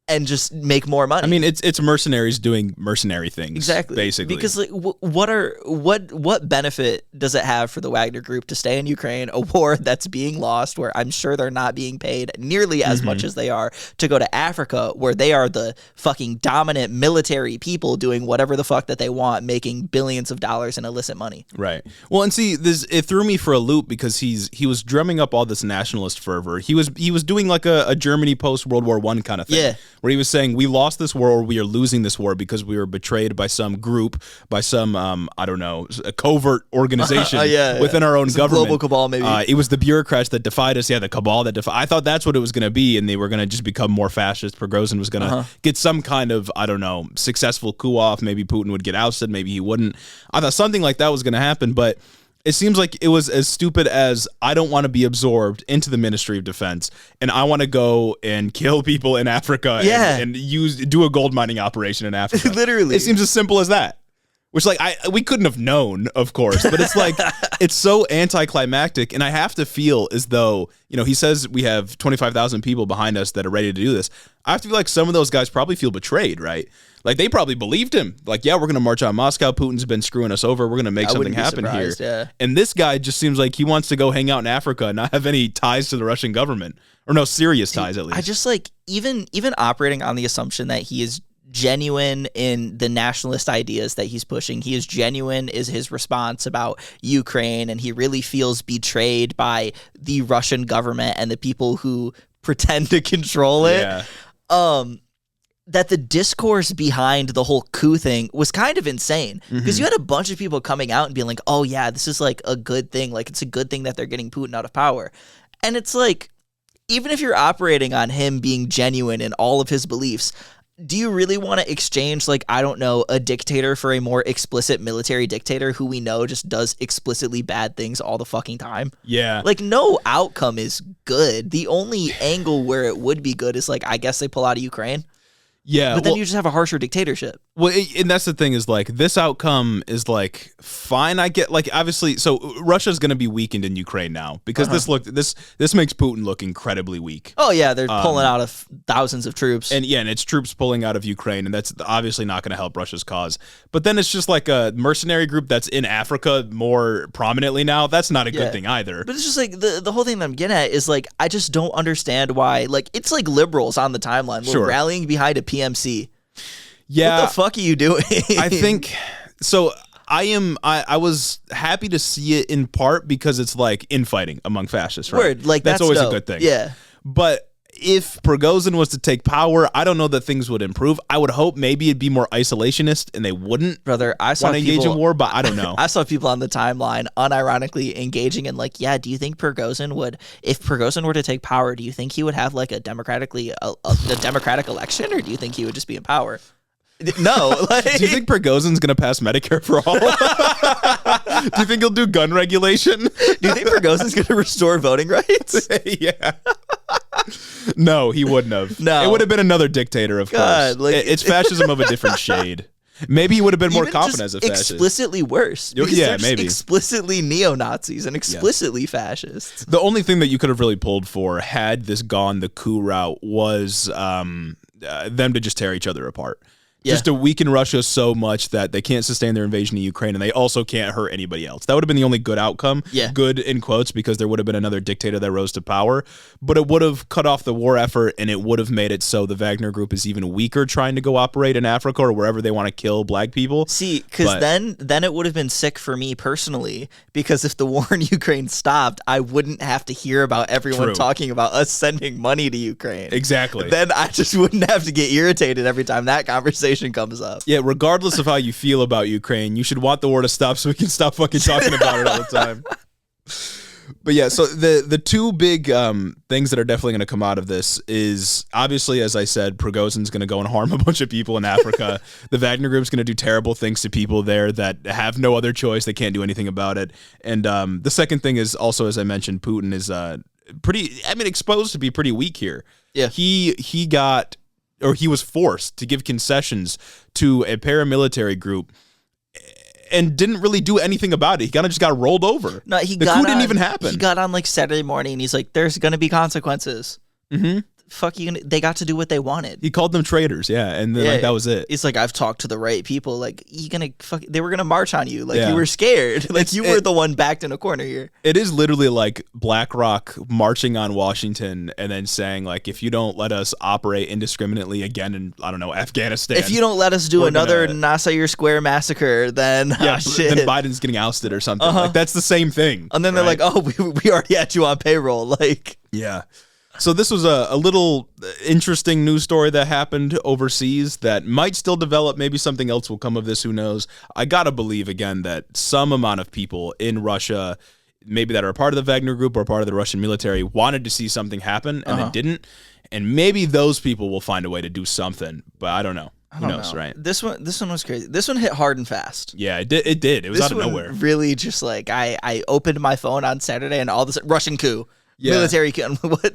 And just make more money. I mean, it's mercenaries doing mercenary things, exactly. Basically, because like, what benefit does it have for the Wagner Group to stay in Ukraine, a war that's being lost, where I'm sure they're not being paid nearly as much as they are, to go to Africa, where they are the fucking dominant military people doing whatever the fuck that they want, making billions of dollars in illicit money. Right. Well, and see, it threw me for a loop, because he was drumming up all this nationalist fervor. He was doing like a Germany post World War I kind of thing. Yeah. Where he was saying, we lost this war, or we are losing this war because we were betrayed by some group, by some, I don't know, a covert organization within our own government. Global cabal, maybe. It was the bureaucrats that defied us. Yeah, the cabal that defied. I thought that's what it was going to be, and they were going to just become more fascist. Prigozhin was going to get some kind of, I don't know, successful coup off. Maybe Putin would get ousted. Maybe he wouldn't. I thought something like that was going to happen, but it seems like it was as stupid as, I don't want to be absorbed into the Ministry of Defense, and I want to go and kill people in Africa and do a gold mining operation in Africa. Literally. It seems as simple as that. Which, like, we couldn't have known, of course, but it's like, it's so anticlimactic, and I have to feel as though, he says we have 25,000 people behind us that are ready to do this. I have to feel like some of those guys probably feel betrayed, right? Like, they probably believed him. Like, yeah, we're going to march on Moscow. Putin's been screwing us over. We're going to make something happen here. Yeah. And this guy just seems like he wants to go hang out in Africa and not have any ties to the Russian government, or no serious ties, at least. I just like, even operating on the assumption that he is genuine in the nationalist ideas that he's pushing. He is genuine is his response about Ukraine, and he really feels betrayed by the Russian government and the people who pretend to control it. Yeah. That the discourse behind the whole coup thing was kind of insane, because you had a bunch of people coming out and being like, oh yeah, this is like a good thing. Like, it's a good thing that they're getting Putin out of power. And it's like, even if you're operating on him being genuine in all of his beliefs, do you really want to exchange, like, I don't know, a dictator for a more explicit military dictator who we know just does explicitly bad things all the fucking time? Yeah. Like, no outcome is good. The only angle where it would be good is, like, I guess they pull out of Ukraine. Yeah. But then you just have a harsher dictatorship. Well, and that's the thing, is like, this outcome is like, fine. I get, like, obviously, so Russia's going to be weakened in Ukraine now, because this makes Putin look incredibly weak. Oh yeah, they're pulling out of thousands of troops, and it's troops pulling out of Ukraine, and that's obviously not going to help Russia's cause. But then it's just like a mercenary group that's in Africa more prominently now. That's not a good thing either. But it's just like the whole thing that I'm getting at is, like, I just don't understand why. Like, it's like liberals on the timeline were rallying behind a PMC. Yeah. What the fuck are you doing? I think so. I was happy to see it, in part because it's like infighting among fascists, right? Word, like, that's always dope. a good thing. Yeah. But if Prigozhin was to take power, I don't know that things would improve. I would hope maybe it'd be more isolationist and they wouldn't I saw want to engage in war, but I don't know. I saw people on the timeline unironically engaging in, like, yeah, do you think Prigozhin would, if Prigozhin were to take power, do you think he would have like a democratic election, or do you think he would just be in power? No. Like, do you think Prigozhin's going to pass Medicare for all? Do you think he'll do gun regulation? Do you think Prigozhin's going to restore voting rights? Yeah. No, he wouldn't have. No. It would have been another dictator, of course. Like, it's fascism of a different shade. Maybe he would have been more confident as a fascist. Explicitly worse. Yeah, maybe. Explicitly neo-Nazis and explicitly fascists. The only thing that you could have really pulled for, had this gone the coup route, was them to just tear each other apart. just to weaken Russia so much that they can't sustain their invasion of Ukraine, and they also can't hurt anybody else. That would have been the only good outcome. Yeah. Good in quotes, because there would have been another dictator that rose to power, but it would have cut off the war effort, and it would have made it so the Wagner Group is even weaker trying to go operate in Africa or wherever they want to kill black people. See, because then it would have been sick for me personally, because if the war in Ukraine stopped, I wouldn't have to hear about everyone talking about us sending money to Ukraine. Exactly. Then I just wouldn't have to get irritated every time that conversation comes up. Yeah, regardless of how you feel about Ukraine, you should want the war to stop so we can stop fucking talking about it all the time. But yeah, so the two big things that are definitely going to come out of this is, obviously, as I said, Prigozhin's going to go and harm a bunch of people in Africa. The Wagner Group's going to do terrible things to people there that have no other choice. They can't do anything about it. And the second thing is also, as I mentioned, Putin is exposed to be pretty weak here. Yeah. He was forced to give concessions to a paramilitary group and didn't really do anything about it. He kind of just got rolled over. No, the coup didn't even happen. He got on like Saturday morning and he's like, there's going to be consequences. Mm-hmm. Fuck you. They got to do what they wanted. He called them traitors, and then that was it. It's like, I've talked to the right people. Like, they were gonna march on you. Like, you were scared. Like, you were the one backed in a corner here. It is literally like BlackRock marching on Washington and then saying, like, if you don't let us operate indiscriminately again in, I don't know, Afghanistan. If you don't let us do another Nasir Square massacre, then shit. Then Biden's getting ousted or something. Like, that's the same thing. And then they're like, oh, we already had you on payroll. Like, yeah. So this was a little interesting news story that happened overseas that might still develop. Maybe something else will come of this. Who knows? I got to believe, again, that some amount of people in Russia, maybe that are a part of the Wagner Group or part of the Russian military, wanted to see something happen and it didn't. And maybe those people will find a way to do something. But I don't know. Who knows, right? This one was crazy. This one hit hard and fast. Yeah, it did. It was out of nowhere. Really just like, I opened my phone on Saturday and all this Russian coup. Yeah. Military,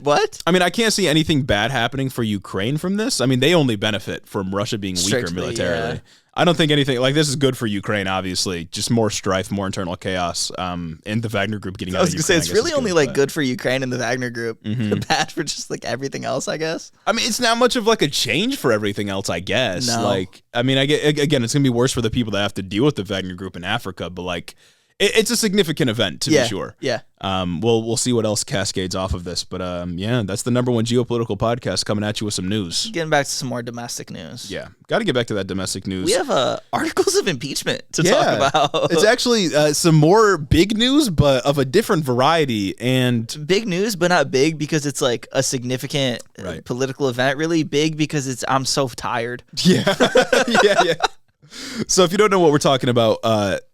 what? I mean, I can't see anything bad happening for Ukraine from this. I mean, they only benefit from Russia being weaker militarily. Yeah. I don't think anything like this is good for Ukraine, obviously. Just more strife, more internal chaos, and the Wagner Group getting out of Ukraine. I was going to say, it's really only good for Ukraine and the Wagner Group. Mm-hmm. Bad for just like everything else, I guess. I mean, it's not much of like a change for everything else, I guess. No. Like, I mean, again, it's going to be worse for the people that have to deal with the Wagner Group in Africa, but like, it's a significant event, to be sure. Yeah. We'll see what else cascades off of this. But that's the #1 geopolitical podcast coming at you with some news. Getting back to some more domestic news. Yeah. Got to get back to that domestic news. We have articles of impeachment to talk about. It's actually some more big news, but of a different variety. And big news, but not big because it's like a significant political event. Really big because I'm so tired. Yeah. yeah. So if you don't know what we're talking about,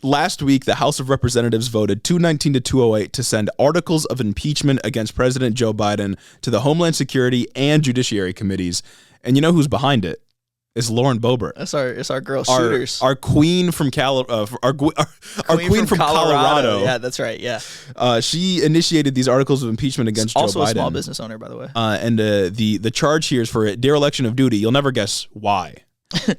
last week the House of Representatives voted 219 to 208 to send articles of impeachment against President Joe Biden to the Homeland Security and Judiciary committees. And you know who's behind it? It's Lauren Boebert. It's our girl shooters. Our queen from our queen from Colorado. Yeah, that's right. Yeah. She initiated these articles of impeachment against Joe Biden. Also a small business owner, by the way. And the charge here is for dereliction of duty. You'll never guess why.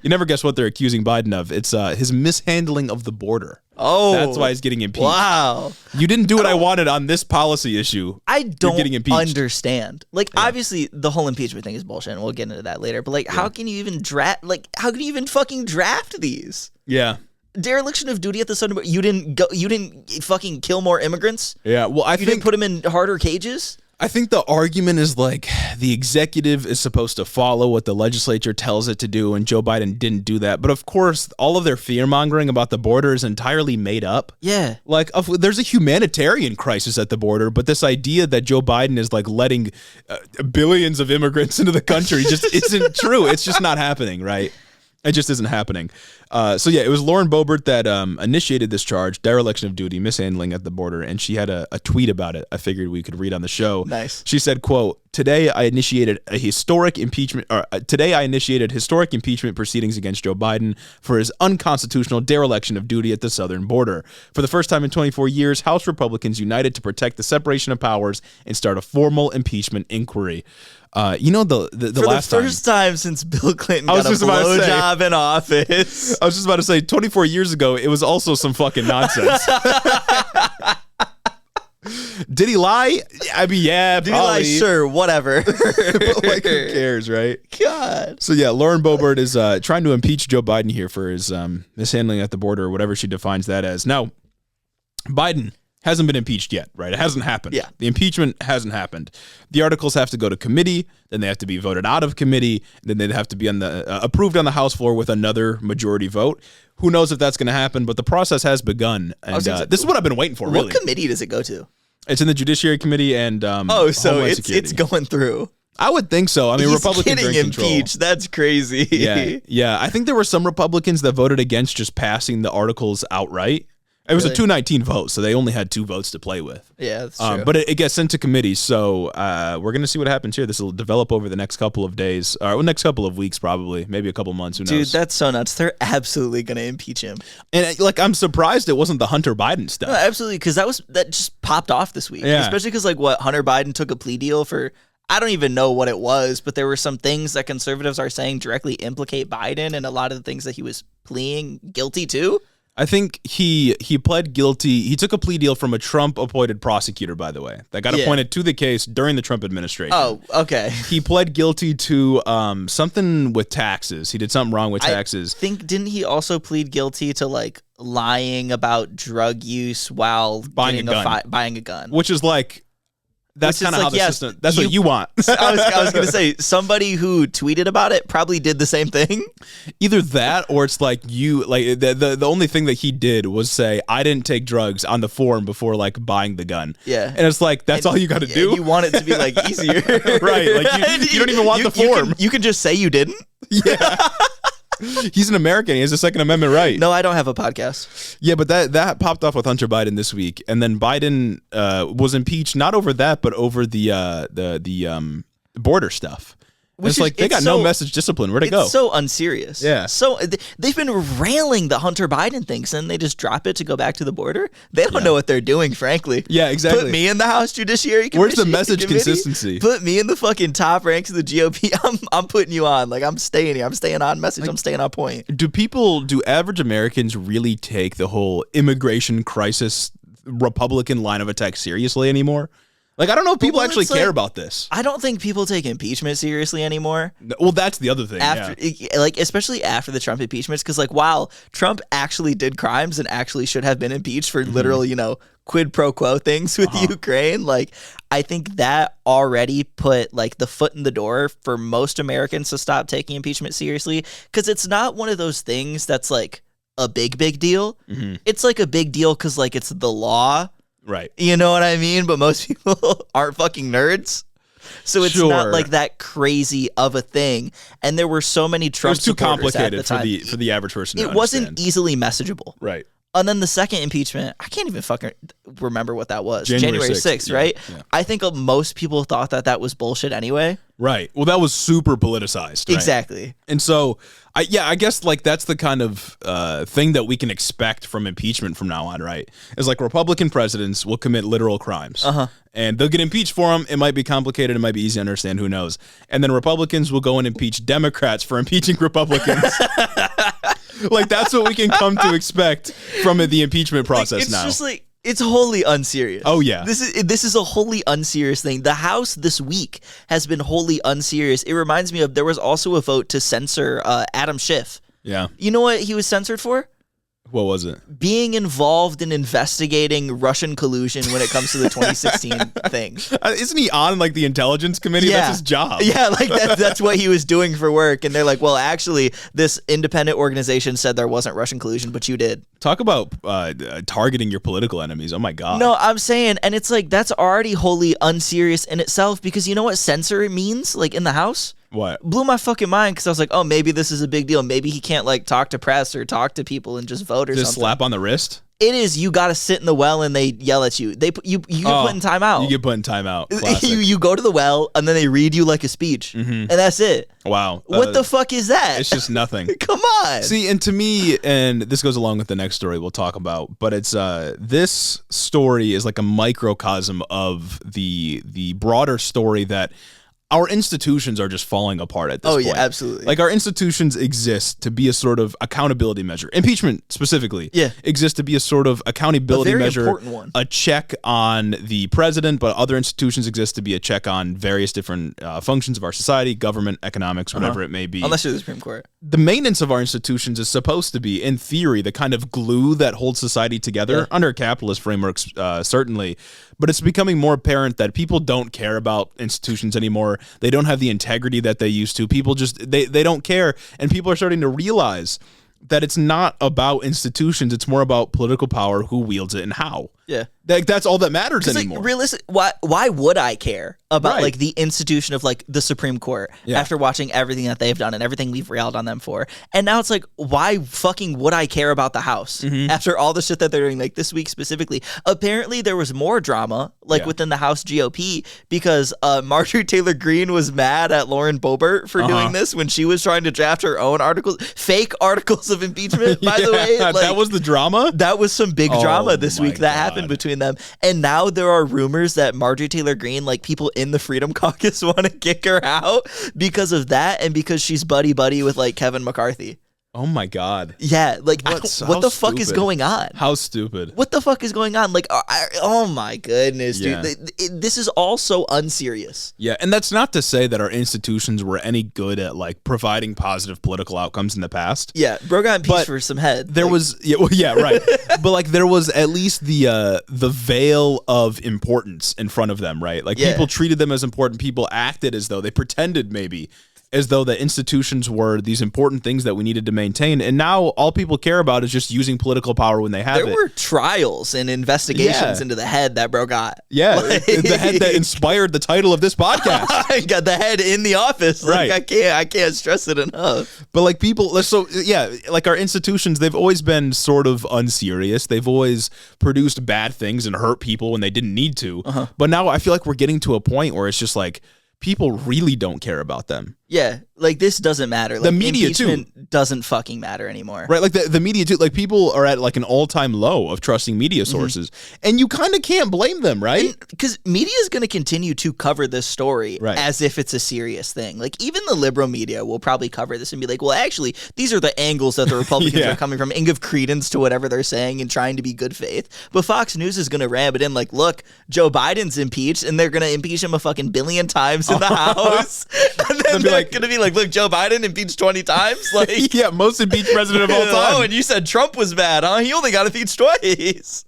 You never guess what they're accusing Biden of. It's his mishandling of the border. Oh, that's why he's getting impeached. Wow, you didn't do what I wanted on this policy issue. I don't understand. Like, obviously, the whole impeachment thing is bullshit, and we'll get into that later. But like, how can you even draft? Like, how can you even fucking draft these? Yeah. Dereliction of duty at the Southern border. You didn't fucking kill more immigrants. Yeah. Well, you didn't put them in harder cages. I think the argument is like the executive is supposed to follow what the legislature tells it to do, and Joe Biden didn't do that. But of course, all of their fear-mongering about the border is entirely made up. Yeah. Like, there's a humanitarian crisis at the border, but this idea that Joe Biden is like letting billions of immigrants into the country just isn't true. It's just not happening, right? It just isn't happening. So yeah, it was Lauren Boebert that initiated this charge, dereliction of duty, mishandling at the border, and she had a tweet about it. I figured we could read on the show. Nice. She said, quote, Today I initiated historic impeachment proceedings against Joe Biden for his unconstitutional dereliction of duty at the southern border. For the first time in 24 years, House Republicans united to protect the separation of powers and start a formal impeachment inquiry. You know, the last time. For the first time since Bill Clinton got a blowjob in office. I was just about to say, 24 years ago, it was also some fucking nonsense. Did he lie? I mean, yeah, Did he lie? Sure, whatever. But like, who cares, right? God. So yeah, Lauren Boebert is trying to impeach Joe Biden here for his mishandling at the border, or whatever she defines that as. Now, Biden hasn't been impeached yet, right? It hasn't happened. Yeah. The impeachment hasn't happened. The articles have to go to committee, then they have to be voted out of committee, then they'd have to be on the approved on the House floor with another majority vote. Who knows if that's going to happen, but the process has begun. And this is what I've been waiting for, really. What committee does it go to? It's in the Judiciary Committee and so it's going through. I would think so. I mean, He's Republicans are in getting control. impeached. That's crazy. Yeah. I think there were some Republicans that voted against just passing the articles outright. It was a 219 vote, so they only had 2 votes to play with. Yeah, that's true. But it gets sent to committee, so we're going to see what happens here. This will develop over the next couple of days, or next couple of weeks probably, maybe a couple months, who knows. Dude, that's so nuts. They're absolutely going to impeach him. And I'm surprised it wasn't the Hunter Biden stuff. No, absolutely, because that just popped off this week. Yeah. Especially because, Hunter Biden took a plea deal for, I don't even know what it was, but there were some things that conservatives are saying directly implicate Biden, and a lot of the things that he was pleading guilty to. I think he pled guilty. He took a plea deal from a Trump-appointed prosecutor, by the way, that got appointed to the case during the Trump administration. Oh, okay. He pled guilty to something with taxes. He did something wrong with taxes. Didn't he also plead guilty to lying about drug use while buying a gun? Which is that's kind of how the system. That's what you want. I was going to say, somebody who tweeted about it probably did the same thing. Either that, or it's the only thing that he did was say, I didn't take drugs on the form before buying the gun. Yeah, and it's that's all you got to do. You want it to be easier, right? You don't even want the form. You can just say you didn't. Yeah. He's an American. He has a Second Amendment right. No, I don't have a podcast. Yeah, but that popped off with Hunter Biden this week, and then Biden was impeached not over that, but over the border stuff. It's they got no message discipline. Where'd it go? It's so unserious. Yeah. So they've been railing the Hunter Biden things, and they just drop it to go back to the border. They don't know what they're doing, frankly. Yeah, exactly. Put me in the House Judiciary Committee. Where's the message consistency? Put me in the fucking top ranks of the GOP. I'm putting you on. I'm staying here. I'm staying on message. I'm staying on point. Do average Americans really take the whole immigration crisis Republican line of attack seriously anymore? I don't know if people actually care about this. I don't think people take impeachment seriously anymore. Well, that's the other thing. Especially after the Trump impeachments, because while Trump actually did crimes and actually should have been impeached for literal, quid pro quo things with Ukraine, I think that already put the foot in the door for most Americans to stop taking impeachment seriously, because it's not one of those things that's a big deal. Mm-hmm. It's a big deal because it's the law. Right. You know what I mean? But most people aren't fucking nerds. So it's not that crazy of a thing. And there were so many Trump supporters at the time. It was too complicated for the average person to understand. It wasn't easily messageable. Right. And then the second impeachment, I can't even fucking remember what that was. January 6th, right? Yeah. I think most people thought that was bullshit anyway. Right. Well, that was super politicized. Right? Exactly. And so, I guess that's the kind of thing that we can expect from impeachment from now on, right? Is Republican presidents will commit literal crimes. And they'll get impeached for them. It might be complicated. It might be easy to understand. Who knows? And then Republicans will go and impeach Democrats for impeaching Republicans. That's what we can come to expect from the impeachment process now. It's just it's wholly unserious. Oh yeah, this is a wholly unserious thing. The House this week has been wholly unserious. It reminds me of there was also a vote to censor Adam Schiff. Yeah. You know what he was censored for? What was it? Being involved in investigating Russian collusion when it comes to the 2016 thing. Isn't he on the intelligence committee? Yeah. That's his job. Yeah, that's what he was doing for work. And they're well, actually, this independent organization said there wasn't Russian collusion, but you did. Talk about targeting your political enemies. Oh my God. No, I'm saying, and it's that's already wholly unserious in itself, because you know what censor means in the House? What? Blew my fucking mind, because I was oh, maybe this is a big deal. Maybe he can't talk to press or talk to people and just vote or just something. Slap on the wrist? It is. You got to sit in the well and they yell at you. You get put in timeout. You get put in timeout. You go to the well and then they read you a speech, and that's it. Wow. What the fuck is that? It's just nothing. Come on. See, and to me, and this goes along with the next story we'll talk about, but it's this story is a microcosm of the broader story that our institutions are just falling apart at this point. Oh, yeah, absolutely. Like, our institutions exist to be a sort of accountability measure. Impeachment, specifically, exists to be a sort of accountability measure, a check on the president, but other institutions exist to be a check on various different functions of our society, government, economics, whatever it may be. Unless you're the Supreme Court. The maintenance of our institutions is supposed to be, in theory, the kind of glue that holds society together, under capitalist frameworks, certainly. But it's becoming more apparent that people don't care about institutions anymore. They don't have the integrity that they used to. People just, they don't care. And people are starting to realize that it's not about institutions. It's more about political power, who wields it and how. Yeah. That's all that matters anymore. Like, realistic, why would I care about like the institution of like the Supreme Court after watching everything that they've done and everything we've railed on them for? And now it's like, why fucking would I care about the House after all the shit that they're doing? Like this week specifically, apparently there was more drama like within the House GOP because Marjorie Taylor Greene was mad at Lauren Boebert for doing this when she was trying to draft her own articles, fake articles of impeachment. By the way, like, that was the drama. That was some big drama this week that happened between them. And now there are rumors that Marjorie Taylor Greene, like people in the Freedom Caucus, want to kick her out because of that and because she's buddy with like Kevin McCarthy. Oh my God. Yeah, like what the fuck is going on? How stupid. What the fuck is going on? Like, oh my goodness, dude. This is all so unserious. Yeah, and that's not to say that our institutions were any good at like providing positive political outcomes in the past. Yeah, bro got impeached for some head. There was right. But like there was at least the veil of importance in front of them, right? Like people treated them as important. People acted as though they pretended maybe as though the institutions were these important things that we needed to maintain. And now all people care about is just using political power when they have it. There were trials and investigations into the head that bro got. Yeah, like, the head that inspired the title of this podcast. I got the head in the office. Like, I can't stress it enough. But like people, like our institutions, they've always been sort of unserious. They've always produced bad things and hurt people when they didn't need to. But now I feel like we're getting to a point where it's just like, people really don't care about them. Yeah, like this doesn't matter. Like, the media too doesn't fucking matter anymore. Right, like the media too. Like people are at like an all-time low of trusting media sources, and you kind of can't blame them, right? Because media is going to continue to cover this story as if it's a serious thing. Like even the liberal media will probably cover this and be like, "Well, actually, these are the angles that the Republicans are coming from," and give credence to whatever they're saying and trying to be good faith. But Fox News is going to ram it in like, "Look, Joe Biden's impeached, and they're going to impeach him a fucking billion times in the House," and then they're going to be like, "Look, Joe Biden impeached 20 times. Like, yeah, most impeached president of all time. Oh, and you said Trump was bad, huh? He only got impeached twice."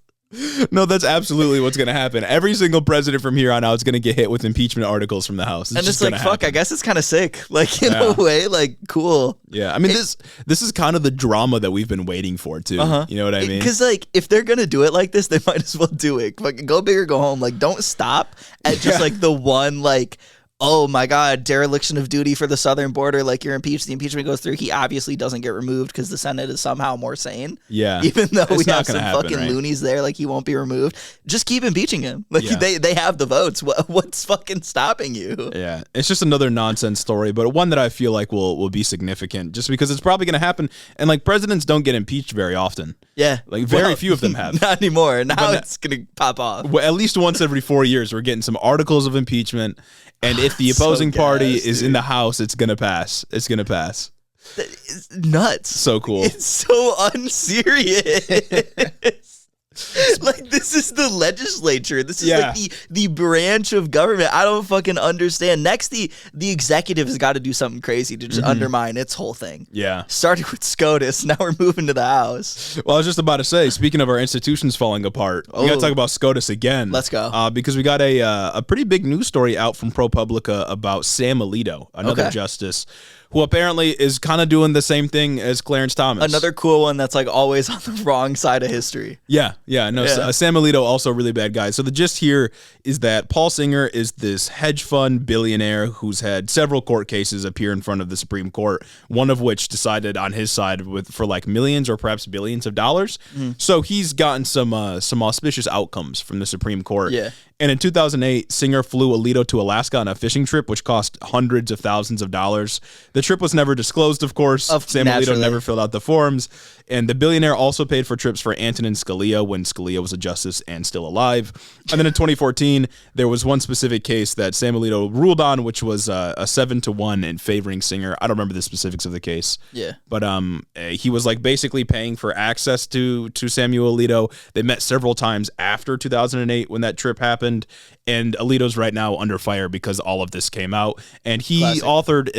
No, that's absolutely what's going to happen. Every single president from here on out is going to get hit with impeachment articles from the House. And it's like, fuck, I guess it's kind of sick. Like, in a way, like, cool. Yeah, I mean, this is kind of the drama that we've been waiting for, too. You know what I mean? Because, like, if they're going to do it like this, they might as well do it. Fucking go big or go home. Like, don't stop at just, like, the one, like, oh my God, dereliction of duty for the southern border. Like, you're impeached. The impeachment goes through. He obviously doesn't get removed because the Senate is somehow more sane. Yeah. Even though we have some fucking loonies there, like, he won't be removed. Just keep impeaching him. Like, they have the votes. What's fucking stopping you? Yeah. It's just another nonsense story, but one that I feel like will be significant just because it's probably going to happen. And, like, presidents don't get impeached very often. Yeah. Like, very few of them have. Not anymore. Now it's going to pop off. Well, at least once every 4 years, we're getting some articles of impeachment. And if the opposing party is in the House, it's going to pass. It's going to pass. It's nuts. So cool. It's so unserious. Like, this is the legislature. This is like the branch of government. I don't fucking understand. Next, the executive has got to do something crazy to just undermine its whole thing. Yeah. Starting with SCOTUS, now we're moving to the House. Well, I was just about to say, speaking of our institutions falling apart, we got to talk about SCOTUS again. Let's go. Because we got a pretty big news story out from ProPublica about Sam Alito, another justice, who apparently is kind of doing the same thing as Clarence Thomas. Another cool one that's like always on the wrong side of history. Sam Alito, also a really bad guy. So the gist here is that Paul Singer is this hedge fund billionaire who's had several court cases appear in front of the Supreme Court, one of which decided on his side for like millions or perhaps billions of dollars. So he's gotten some auspicious outcomes from the Supreme Court. Yeah. And in 2008, Singer flew Alito to Alaska on a fishing trip, which cost hundreds of thousands of dollars. The trip was never disclosed, of course. Sam Alito never filled out the forms. And the billionaire also paid for trips for Antonin Scalia when Scalia was a justice and still alive. And then in 2014, there was one specific case that Sam Alito ruled on, which was a 7-1 in favoring Singer. I don't remember the specifics of the case. Yeah. But he was like basically paying for access to Samuel Alito. They met several times after 2008 when that trip happened. And Alito's right now under fire because all of this came out. And he authored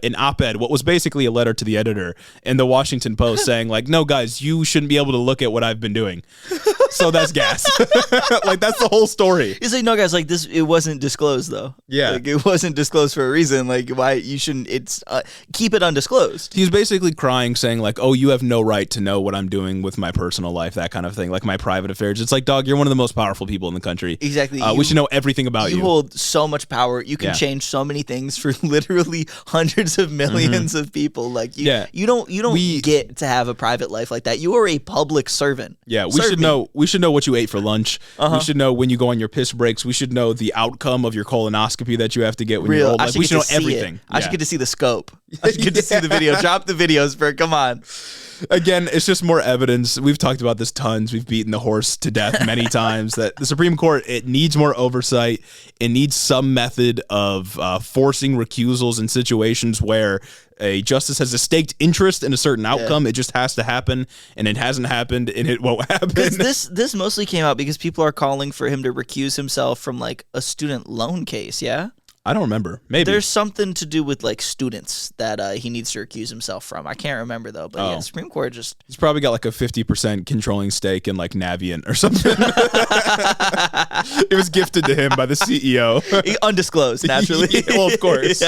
an op-ed, what was basically a letter to the editor in the Washington Post saying, like, no, guys, you shouldn't be able to look at what I've been doing. So that's gas. Like, that's the whole story. He's like, no, guys, like, this, it wasn't disclosed, though. Yeah. Like, it wasn't disclosed for a reason. Like, why you shouldn't, keep it undisclosed. He's basically crying, saying, like, oh, you have no right to know what I'm doing with my personal life, that kind of thing, like my private affairs. It's like, dog, you're one of the most powerful people in the country. Exactly. We should know everything about you. You hold so much power. You can change so many things for literally hundreds of millions of people. Like, you don't get to have a private life like that. You are a public servant. Yeah, we should know what you ate for lunch. We should know when you go on your piss breaks. We should know the outcome of your colonoscopy that you have to get when you're old. Like, we should know everything. I should get to see the scope. I should get to see the video. Drop the videos, Bert. Come on. Again, it's just more evidence. We've talked about this tons. We've beaten the horse to death many times that the Supreme Court, it needs more oversight. It needs some method of forcing recusals in situations where a justice has a staked interest in a certain outcome. It just has to happen, and it hasn't happened, and it won't happen. This mostly came out because people are calling for him to recuse himself from, like, a student loan case, yeah? I don't remember. Maybe. There's something to do with, like, students that he needs to recuse himself from. I can't remember, though. But, the Supreme Court just... He's probably got, like, a 50% controlling stake in, like, Navient or something. It was gifted to him by the CEO. Undisclosed, naturally. Well, of course.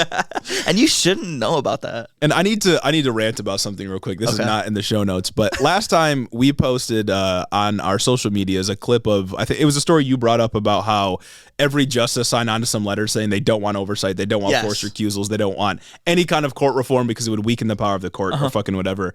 And you shouldn't know about that. And I need to rant about something real quick. This is not in the show notes. But last time we posted on our social medias a clip of... I think it was a story you brought up about how every justice signed on to some letter saying they don't want oversight, they don't want forced recusals, they don't want any kind of court reform because it would weaken the power of the court or fucking whatever.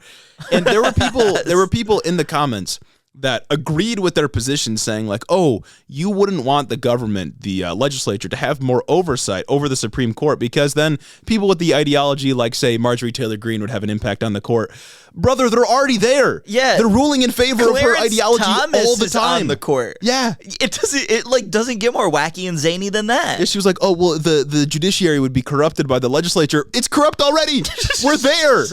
And there were people in the comments that agreed with their position, saying like, oh, you wouldn't want the government, the legislature, to have more oversight over the Supreme Court because then people with the ideology like, say, Marjorie Taylor Greene would have an impact on the court. Brother, they're already there. Yeah. They're ruling in favor of her ideology all the time. On the court. Yeah. It doesn't get more wacky and zany than that. Yeah, she was like, oh, well, the judiciary would be corrupted by the legislature. It's corrupt already. We're there.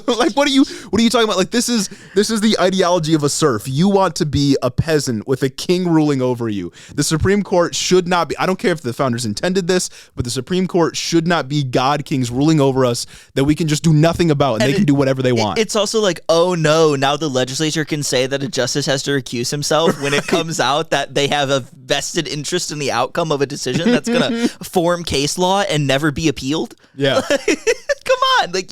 Like, what are you talking about? Like, this is the ideology of a serf. You want to be a peasant with a king ruling over you. The Supreme Court should not be, I don't care if the founders intended this, but the Supreme Court should not be god kings ruling over us that we can just do nothing about and they can do whatever they want. It's also like, oh no, now the legislature can say that a justice has to recuse himself when it comes out that they have a vested interest in the outcome of a decision that's going to form case law and never be appealed. Yeah. Come on. Like,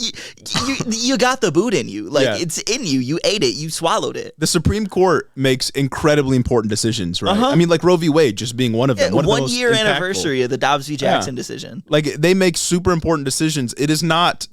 you got the boot in you. Like, it's in you. You ate it. You swallowed it. The Supreme Court makes incredibly important decisions, right? I mean, like Roe v. Wade just being one of them. One year anniversary of the Dobbs v. Jackson decision. Like, they make super important decisions. It is not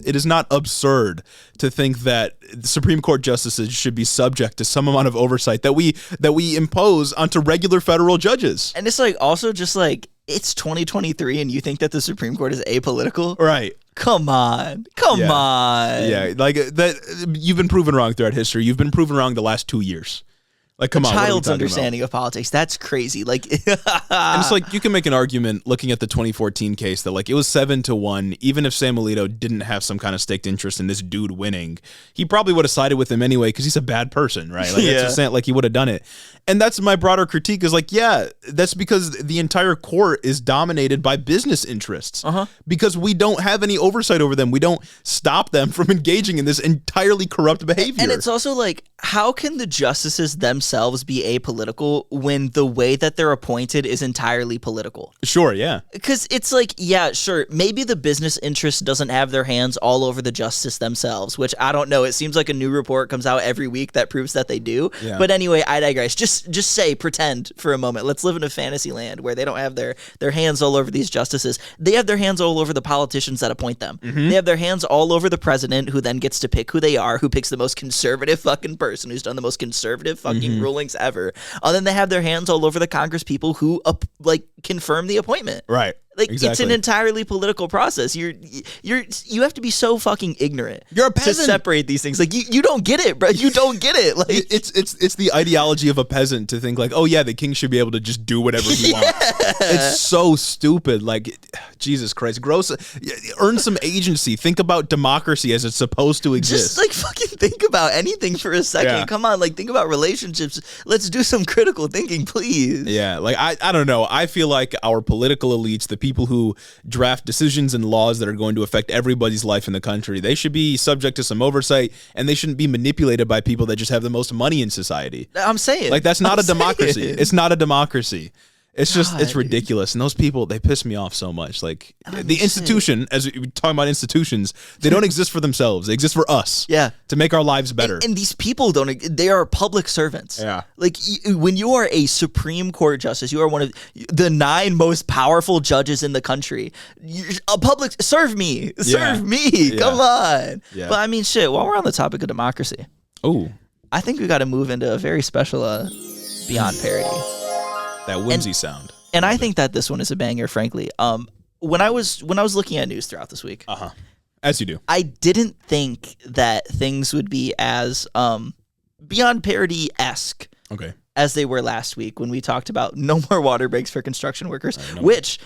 absurd to think that the Supreme Court justices should be subject to some amount of oversight that we impose onto regular federal judges. And it's like also just like, it's 2023 and you think that the Supreme Court is apolitical? Right. Come on. Yeah, like that. You've been proven wrong throughout history. You've been proven wrong the last 2 years. Like, come on. Child's understanding of politics. That's crazy. Like, and it's like you can make an argument looking at the 2014 case that like it was 7-1. Even if Sam Alito didn't have some kind of staked interest in this dude winning, he probably would have sided with him anyway because he's a bad person, right? Like, it's just saying, like, he would have done it. And that's my broader critique is like, yeah, that's because the entire court is dominated by business interests because we don't have any oversight over them. We don't stop them from engaging in this entirely corrupt behavior. And it's also like, how can the justices themselves be apolitical when the way that they're appointed is entirely political? Sure, yeah. Because it's like, yeah, sure, maybe the business interest doesn't have their hands all over the justice themselves, which I don't know. It seems like a new report comes out every week that proves that they do. Yeah. But anyway, I digress. Just say, pretend for a moment. Let's live in a fantasy land where they don't have their hands all over these justices. They have their hands all over the politicians that appoint them. They have their hands all over the president, who then gets to pick who they are, who picks the most conservative fucking person who's done the most conservative fucking fucking rulings ever. Then they have their hands all over the Congress people who confirm the appointment. Right. Like, exactly. It's an entirely political process. You have to be so fucking ignorant. You're a peasant. To separate these things. Like, you don't get it, bro. You don't get it. Like, it's the ideology of a peasant to think like, oh yeah, the king should be able to just do whatever he wants. It's so stupid. Like, Jesus Christ, gross. Earn some agency. Think about democracy as it's supposed to exist. Just like fucking think about anything for a second. Yeah. Come on, like think about relationships. Let's do some critical thinking, please. Yeah, like I don't know. I feel like our political elites, the people who draft decisions and laws that are going to affect everybody's life in the country, they should be subject to some oversight, and they shouldn't be manipulated by people that just have the most money in society. I'm saying. Like, that's not a democracy. It's not a democracy. It's just, it's ridiculous. And those people, they piss me off so much. Like, the institution, as we're talking about institutions, they don't exist for themselves. They exist for us. Yeah. To make our lives better. And these people they are public servants. Yeah. Like, when you are a Supreme Court justice, you are one of the 9 most powerful judges in the country. Serve me. Serve me. Yeah. Come on. Yeah. But I mean, shit, while we're on the topic of democracy. Oh. I think we got to move into a very special Beyond Parody. That whimsy sound. And I think that this one is a banger, frankly. When I was looking at news throughout this week, as you do, I didn't think that things would be as Beyond Parody-esque as they were last week when we talked about no more water breaks for construction workers, which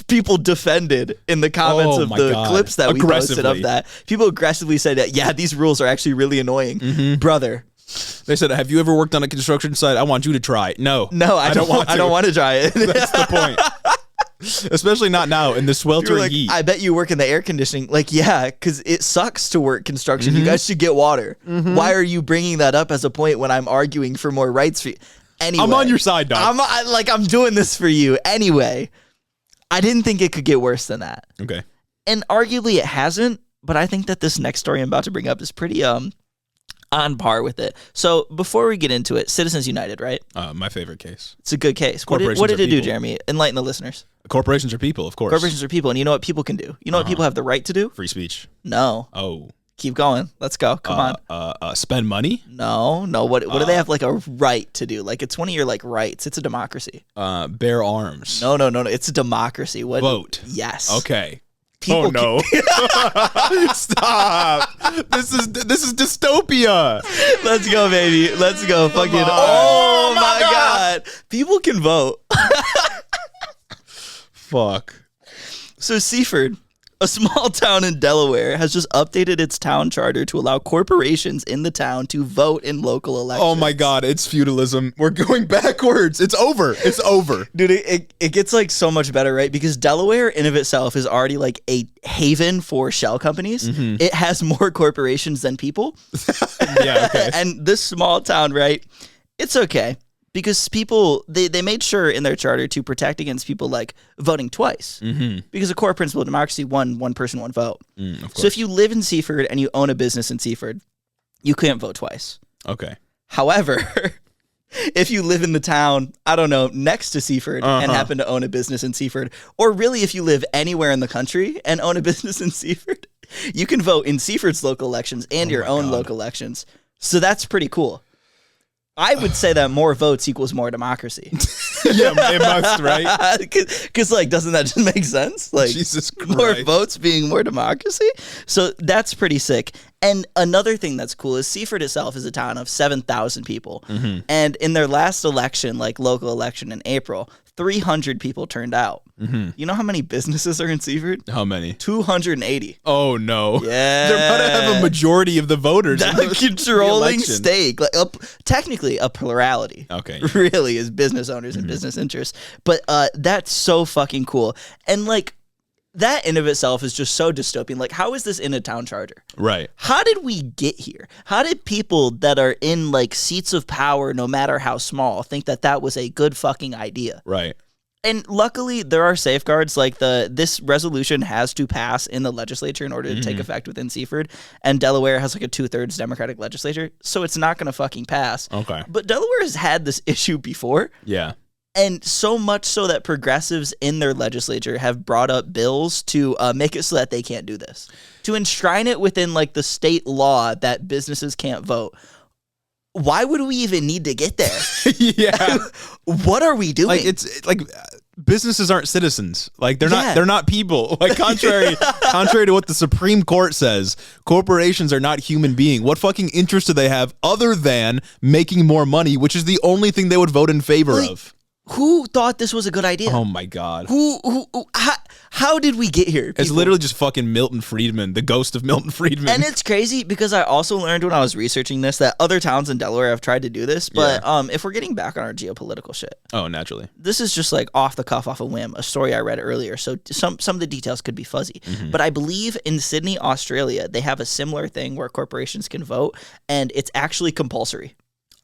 people defended in the comments of the clips that we posted of that. People aggressively said that, yeah, these rules are actually really annoying. Brother. They said, have you ever worked on a construction site? I want you to try it. No, I don't want to. I don't want to try it. That's the point. Especially not now in the sweltering heat. I bet you work in the air conditioning. Like, yeah, because it sucks to work construction. You guys should get water. Why are you bringing that up as a point when I'm arguing for more rights for you? Anyway, I'm on your side, dog. I'm doing this for you. Anyway, I didn't think it could get worse than that. Okay. And arguably it hasn't, but I think that this next story I'm about to bring up is pretty on par with it. So before we get into it, Citizens United, right? My favorite case. It's a good case. What did it do, Jeremy? Enlighten the listeners. Corporations are people, of course. Corporations are people, and you know what people can do? You know what people have the right to do? Free speech. No. Oh. Keep going. Let's go. Come on. Spend money? No. What do they have like a right to do? Like, it's one of your like rights. It's a democracy. Bear arms. No. It's a democracy. Vote. Yes. Okay. Oh no! Stop! This is dystopia. Let's go, baby. Let's go. Fucking. Oh my God! People can vote. Fuck. So Seaford, a small town in Delaware, has just updated its town charter to allow corporations in the town to vote in local elections. Oh my God, it's feudalism. We're going backwards. It's over. It's over. Dude, it gets like so much better, right? Because Delaware in of itself is already like a haven for shell companies. It has more corporations than people. Yeah, okay. And this small town, right? It's okay. Because people, they made sure in their charter to protect against people like voting twice. Because the core principle of democracy, one person, one vote. Of course. So if you live in Seaford and you own a business in Seaford, you can't vote twice. Okay. However, if you live in the town, I don't know, next to Seaford and happen to own a business in Seaford, or really if you live anywhere in the country and own a business in Seaford, you can vote in Seaford's local elections and your own local elections. So that's pretty cool. I would say that more votes equals more democracy. Yeah, it must, right? Because, like, doesn't that just make sense? Like, Jesus Christ. More votes being more democracy? So that's pretty sick. And another thing that's cool is Seaford itself is a town of 7,000 people. And in their last election, like local election in April, 300 people turned out. You know how many businesses are in Seaford? How many? 280. Oh, no. Yeah. They're about to have a majority of the voters. That controlling stake. Like, technically, a plurality. Okay. Really is business owners and business interests. But that's so fucking cool. And, like, that in of itself is just so dystopian. Like, how is this in a town charter? Right. How did we get here? How did people that are in, like, seats of power, no matter how small, think that that was a good fucking idea? Right. And luckily, there are safeguards. Like, this resolution has to pass in the legislature in order to take effect within Seaford. And Delaware has, like, a 2/3 Democratic legislature. So it's not going to fucking pass. Okay. But Delaware has had this issue before. Yeah. And so much so that progressives in their legislature have brought up bills to make it so that they can't do this. To enshrine it within, like, the state law that businesses can't vote. why would we even need to get there? Yeah. What are we doing? Like, it's like businesses aren't citizens. Like they're not people. Like contrary to what the Supreme Court says, corporations are not human beings. What fucking interest do they have other than making more money, which is the only thing they would vote in favor of? Who thought this was a good idea? Oh my God. How did we get here? People? It's literally just fucking Milton Friedman, the ghost of Milton Friedman. And it's crazy because I also learned when I was researching this that other towns in Delaware have tried to do this. But if we're getting back on our geopolitical shit. Oh, naturally. This is just like off the cuff, off a whim, a story I read earlier. So some of the details could be fuzzy. Mm-hmm. But I believe in Sydney, Australia, they have a similar thing where corporations can vote and it's actually compulsory.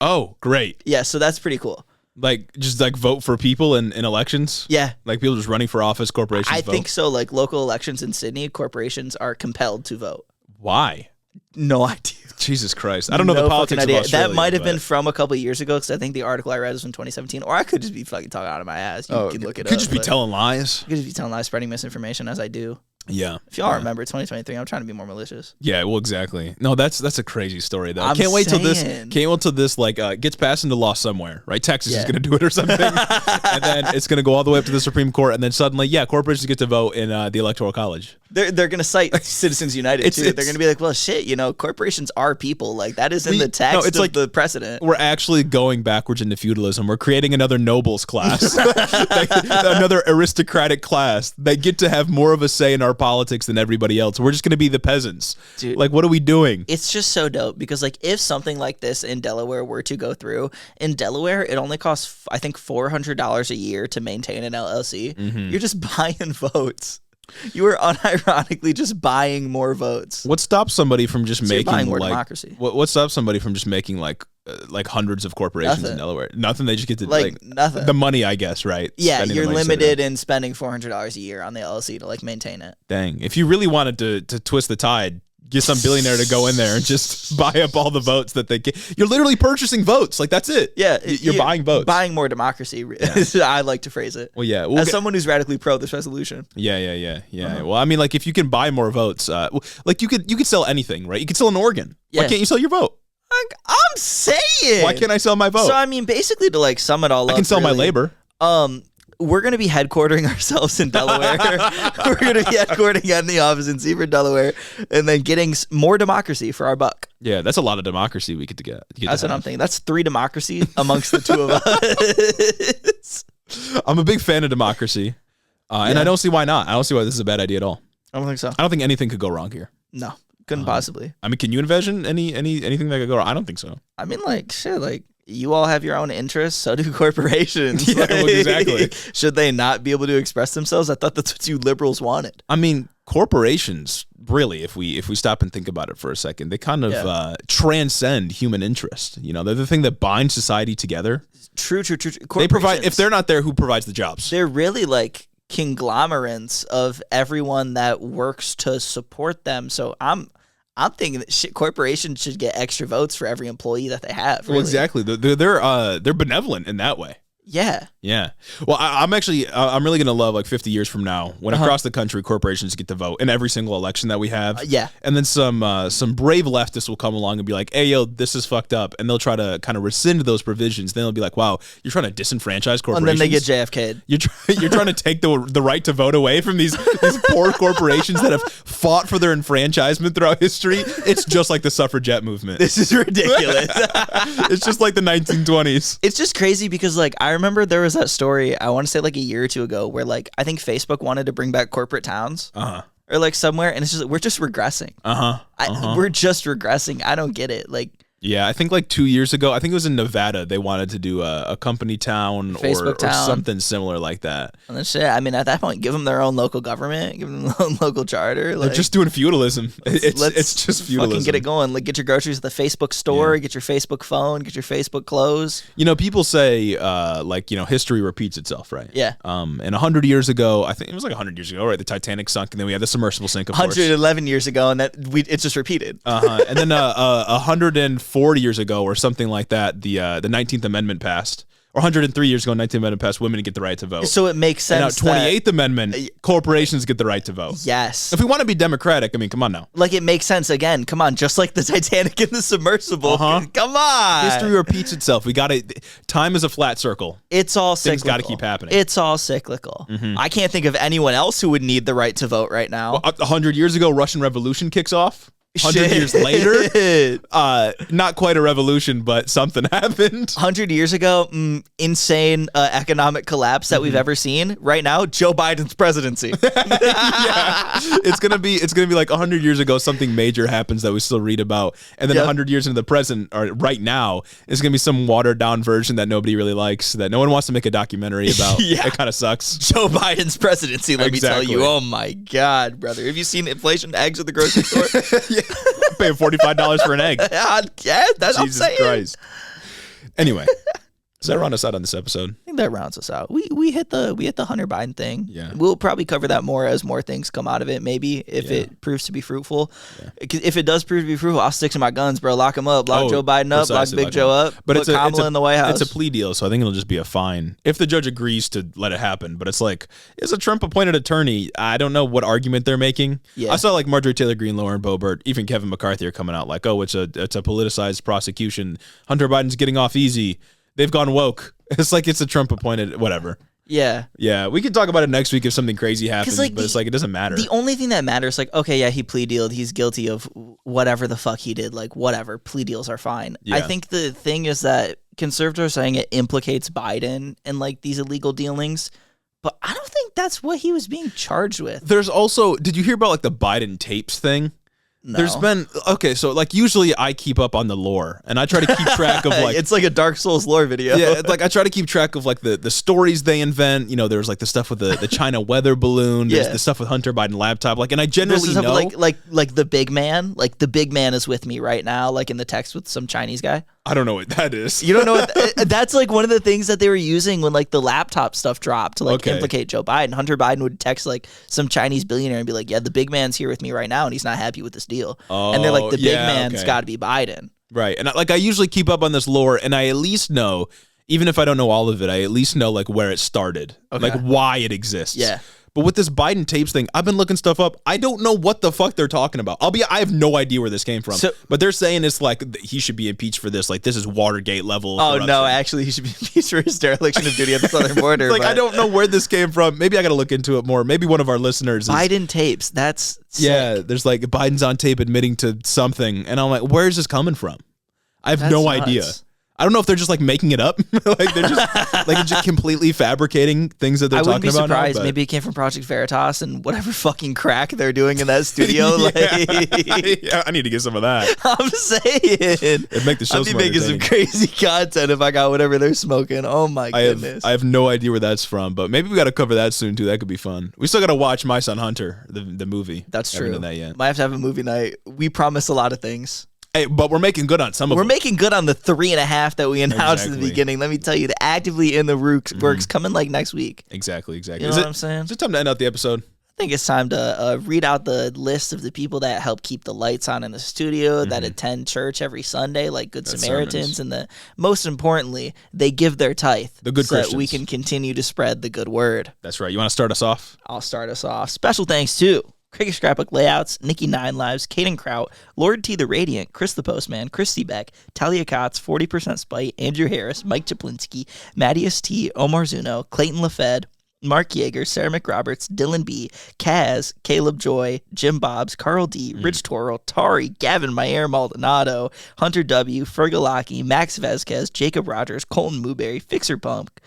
Oh, great. Yeah, so that's pretty cool. Like, just like vote for people in elections? Yeah. Like people just running for office, corporations I vote? think so. Like local elections in Sydney, corporations are compelled to vote. Why? No idea. Jesus Christ. I don't know the politics of Australia. That might have been from a couple of years ago because I think the article I read was from 2017. Or I could just be fucking talking out of my ass. You can look it up. Could just be telling lies. Could just be telling lies, spreading misinformation as I do. Yeah. If y'all remember 2023, I'm trying to be more malicious. Yeah, well, exactly. No, that's a crazy story though. Can't wait till this like gets passed into law somewhere, right? Texas is going to do it or something, and then it's going to go all the way up to the Supreme Court, and then suddenly, corporations get to vote in the Electoral College. They're going to cite Citizens United too. They're going to be like, well, shit, corporations are people. Like that is in the text of like the precedent. We're actually going backwards into feudalism. We're creating another nobles class, another aristocratic class. They get to have more of a say in our politics than everybody else. We're just going to be the peasants. Dude, like, what are we doing? It's just so dope because, like, if something like this in Delaware were to go through, in Delaware, it only costs, I think, $400 a year to maintain an LLC. Mm-hmm. You're just buying votes. You are unironically just buying more votes. What stops somebody from just making more democracy? What stops somebody from just making like hundreds of corporations in Delaware? Nothing. They just get to nothing. The money, I guess, right? Yeah, you're limited in spending $400 a year on the LLC to like maintain it. Dang, if you really wanted to twist the tide, get some billionaire to go in there and just buy up all the votes that they get. You're literally purchasing votes. Like, that's it. Yeah. You're buying votes. Buying more democracy. I like to phrase it. Well, yeah. As someone who's radically pro this resolution. Yeah. Well, I mean, like, if you can buy more votes, like, you could sell anything, right? You could sell an organ. Why can't you sell your vote? I'm saying. Why can't I sell my vote? So, I mean, basically, to, like, sum it all up. I can sell my labor. We're going to be headquartering ourselves in Delaware. We're going to be headquartering at the office in Seaford, Delaware, and then getting more democracy for our buck. Yeah, that's a lot of democracy we get to get. That's what I'm thinking. That's 3 democracy amongst the 2 of us. I'm a big fan of democracy, and I don't see why not. I don't see why this is a bad idea at all. I don't think so. I don't think anything could go wrong here. No, couldn't possibly. I mean, can you envision anything that could go wrong? I don't think so. I mean, like, shit, like, you all have your own interests, so do corporations. Yeah, well, exactly. Should they not be able to express themselves? I thought that's what you liberals wanted. I mean, corporations, really, if we stop and think about it for a second, they kind of transcend human interest. They're the thing that binds society together. True. They provide. If they're not there, who provides the jobs? They're really like conglomerates of everyone that works to support them. So I'm thinking that corporations should get extra votes for every employee that they have. Really. Well, exactly. They're benevolent in that way. Yeah. Well, I'm really going to love like 50 years from now when across the country corporations get to vote in every single election that we have. Yeah. And then some brave leftists will come along and be like, hey, yo, this is fucked up. And they'll try to kind of rescind those provisions. Then they'll be like, wow, you're trying to disenfranchise corporations. And then they get JFK'd. You're trying to take the right to vote away from these poor corporations that have fought for their enfranchisement throughout history. It's just like the suffragette movement. This is ridiculous. It's just like the 1920s. It's just crazy because like I remember there was that story, I want to say like a year or 2 ago, where like I think Facebook wanted to bring back corporate towns or like somewhere, and it's just we're just regressing. We're just regressing. I don't get it. Like, yeah, I think like 2 years ago, I think it was in Nevada, they wanted to do a company town or something similar like that. And then shit, I mean, at that point, give them their own local government, give them their own local charter. They're just doing feudalism. It's just feudalism. Fucking get it going. Like, get your groceries at the Facebook store, get your Facebook phone, get your Facebook clothes. People say, history repeats itself, right? Yeah. And 100 years ago, I think it was like 100 years ago, right? The Titanic sunk, and then we had the submersible sink, of 111 years ago, and it's just repeated. And then 140 years ago or something like that, the 19th Amendment passed, Or 103 years ago, 19th Amendment passed, women get the right to vote. So it makes sense. And now 28th Amendment, corporations get the right to vote. Yes. If we want to be democratic, I mean, come on now. Like, it makes sense. Again, come on, just like the Titanic and the submersible. Come on. History repeats itself. We got to. Time is a flat circle. It's all cyclical. Things got to keep happening. It's all cyclical. I can't think of anyone else who would need the right to vote right now. Well, 100 years ago, Russian Revolution kicks off. 100 years later, not quite a revolution, but something happened. 100 years ago, insane economic collapse that we've ever seen. Right now, Joe Biden's presidency. Yeah. It's gonna be like 100 years ago, something major happens that we still read about, and then 100 years into the present, or right now, it's gonna be some watered down version that nobody really likes, that no one wants to make a documentary about. It kind of sucks. Joe Biden's presidency. Let me tell you. Oh my God, brother! Have you seen inflation eggs at the grocery store? Paying $45 for an egg. Yeah, that's Jesus Christ. Anyway, does that round us out on this episode? I think that rounds us out. We hit the Hunter Biden thing. Yeah. We'll probably cover that more as more things come out of it, maybe, if it proves to be fruitful. Yeah. If it does prove to be fruitful, I'll stick to my guns, bro. Lock him up. Lock Joe Biden up. Lock Big Joe up. But put Kamala in the White House. It's a plea deal, so I think it'll just be a fine if the judge agrees to let it happen. But it's like, is a Trump-appointed attorney, I don't know what argument they're making. Yeah. I saw like Marjorie Taylor Greene, Lauren Boebert, even Kevin McCarthy are coming out like, oh, it's a politicized prosecution. Hunter Biden's getting off easy. They've gone woke. It's like it's a Trump-appointed whatever. Yeah. Yeah, we can talk about it next week if something crazy happens, but it's like it doesn't matter. The only thing that matters, like, okay, yeah, he plea dealed. He's guilty of whatever the fuck he did. Like, whatever. Plea deals are fine. Yeah. I think the thing is that conservatives are saying it implicates Biden in, like, these illegal dealings, but I don't think that's what he was being charged with. There's also, did you hear about, like, the Biden tapes thing? No. There's been, okay, so like usually I keep up on the lore and I try to keep track of like. It's like a Dark Souls lore video. Yeah, like I try to keep track of like the stories they invent. You know, there's like the stuff with the China weather balloon. There's the stuff with Hunter Biden laptop. Like, and I generally know. Like the big man. Like the big man is with me right now, like in the text with some Chinese guy. I don't know what that is. You don't know what that's like one of the things that they were using when like the laptop stuff dropped to like implicate Joe Biden. Hunter Biden would text like some Chinese billionaire and be like, yeah, the big man's here with me right now and he's not happy with this deal. And they're like, the big man's got to be Biden. Right. And like I usually keep up on this lore and I at least know, even if I don't know all of it, I at least know like where it started, like why it exists. Yeah. But with this Biden tapes thing, I've been looking stuff up. I don't know what the fuck they're talking about. I have no idea where this came from. But they're saying it's like he should be impeached for this. Like this is Watergate level. Oh no, actually he should be impeached for his dereliction of duty at the southern border. Like I don't know where this came from. Maybe I got to look into it more. Maybe one of our listeners. Biden tapes. That's sick. Yeah. There's like Biden's on tape admitting to something, and I'm like, where is this coming from? I have no idea. I don't know if they're just like making it up, like they're just completely fabricating things that they're talking about. I wouldn't be surprised. Now, maybe it came from Project Veritas and whatever fucking crack they're doing in that studio. Yeah, I need to get some of that. I'm saying, it'd make the show. I'd be making some crazy content if I got whatever they're smoking. Oh my goodness! I have no idea where that's from, but maybe we got to cover that soon too. That could be fun. We still got to watch My Son Hunter, the movie. That's true. Haven't done that yet. Might have to have a movie night. We promise a lot of things. Hey, but we're making good on some of them. We're making good on the 3.5 that we announced at the beginning. Let me tell you, the actively in the works coming like next week. Exactly. You know what I'm saying? Is it time to end out the episode? I think it's time to read out the list of the people that help keep the lights on in the studio, that attend church every Sunday, like Good Samaritans, and most importantly, they give their tithe. The good Christians. So that we can continue to spread the good word. That's right. You want to start us off? I'll start us off. Special thanks to Cricket Scrapbook Layouts, Nikki Nine Lives, Caden Kraut, Lord T the Radiant, Chris the Postman, Christy Beck, Talia Kotz, 40% Spite, Andrew Harris, Mike Chaplinsky, Mattias T, Omar Zuno, Clayton LaFed, Mark Yeager, Sarah McRoberts, Dylan B, Kaz, Caleb Joy, Jim Bobbs, Carl D, Rich Torrell, Tari, Gavin Mayer Maldonado, Hunter W, Fergalaki, Max Vasquez, Jacob Rogers, Colton Mooberry, Fixer Punk,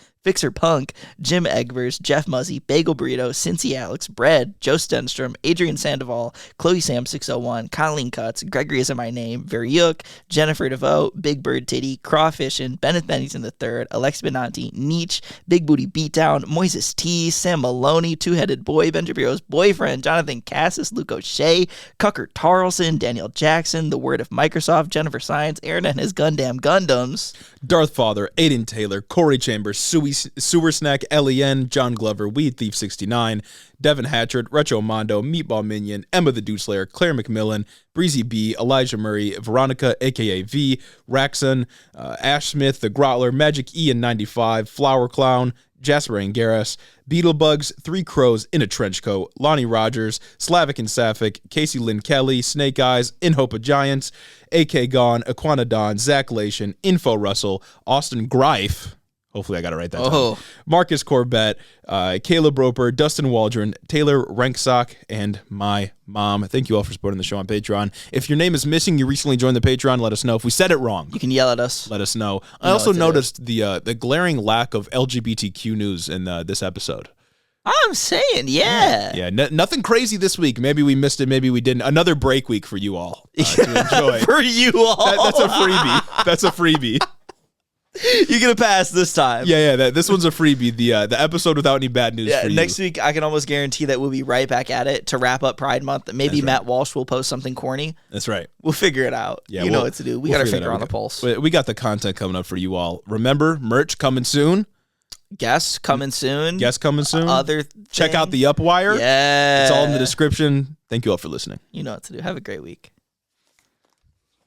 Jim Egbers, Jeff Muzzy, Bagel Burrito, Cincy Alex, Bread, Joe Stenstrom, Adrian Sandoval, Chloe Sam 601, Colleen Cuts, Gregory Isn't My Name, Veriuk, Jennifer DeVoe, Big Bird Titty, Crawfishin, Bennett Bennington III, Alex Benanti, Nietzsche, Big Booty Beatdown, Moises T, Sam Maloney, Two-Headed Boy, Benjabiro's Boyfriend, Jonathan Cassis, Luke O'Shea, Cucker Tarlson, Daniel Jackson, The Word of Microsoft, Jennifer Science, Aaron and his Gundam Gundams, Darth Father, Aiden Taylor, Corey Chambers, Sui Sewer Snack, LEN, John Glover, Weed Thief 69, Devin Hatchard, Retro Mondo, Meatball Minion, Emma the Dude Slayer, Claire McMillan, Breezy B, Elijah Murray, Veronica, aka V, Raxon, Ash Smith, The Grotler, Magic Ian 95, Flower Clown, Jasper Angaris, Beetlebugs, Three Crows in a Trench Coat, Lonnie Rogers, Slavic and Sapphic, Casey Lynn Kelly, Snake Eyes, In Hope of Giants, AK Gone, Aquanadon, Zach Lation, Info Russell, Austin Greif, hopefully I got it right that time, Marcus Corbett, Caleb Roper, Dustin Waldron, Taylor Renksock, and my mom. Thank you all for supporting the show on Patreon. If your name is missing, you recently joined the Patreon, let us know. If we said it wrong, you can yell at us. Let us know. I also noticed the glaring lack of LGBTQ news in this episode. I'm saying, yeah. Nothing crazy this week. Maybe we missed it. Maybe we didn't. Another break week for you all to enjoy. For you all. That's a freebie. That's a freebie. You're gonna pass this time. This one's a freebie. The episode without any bad news. For next week I can almost guarantee that we'll be right back at it to wrap up Pride Month. Maybe Matt Walsh will post something corny. That's right. We'll figure it out. You know what to do. We got our finger on the pulse. We got the content coming up for you all. Remember, merch coming soon. Guests coming soon. Check out the Upwire. Yeah, it's all in the description. Thank you all for listening. You know what to do. Have a great week.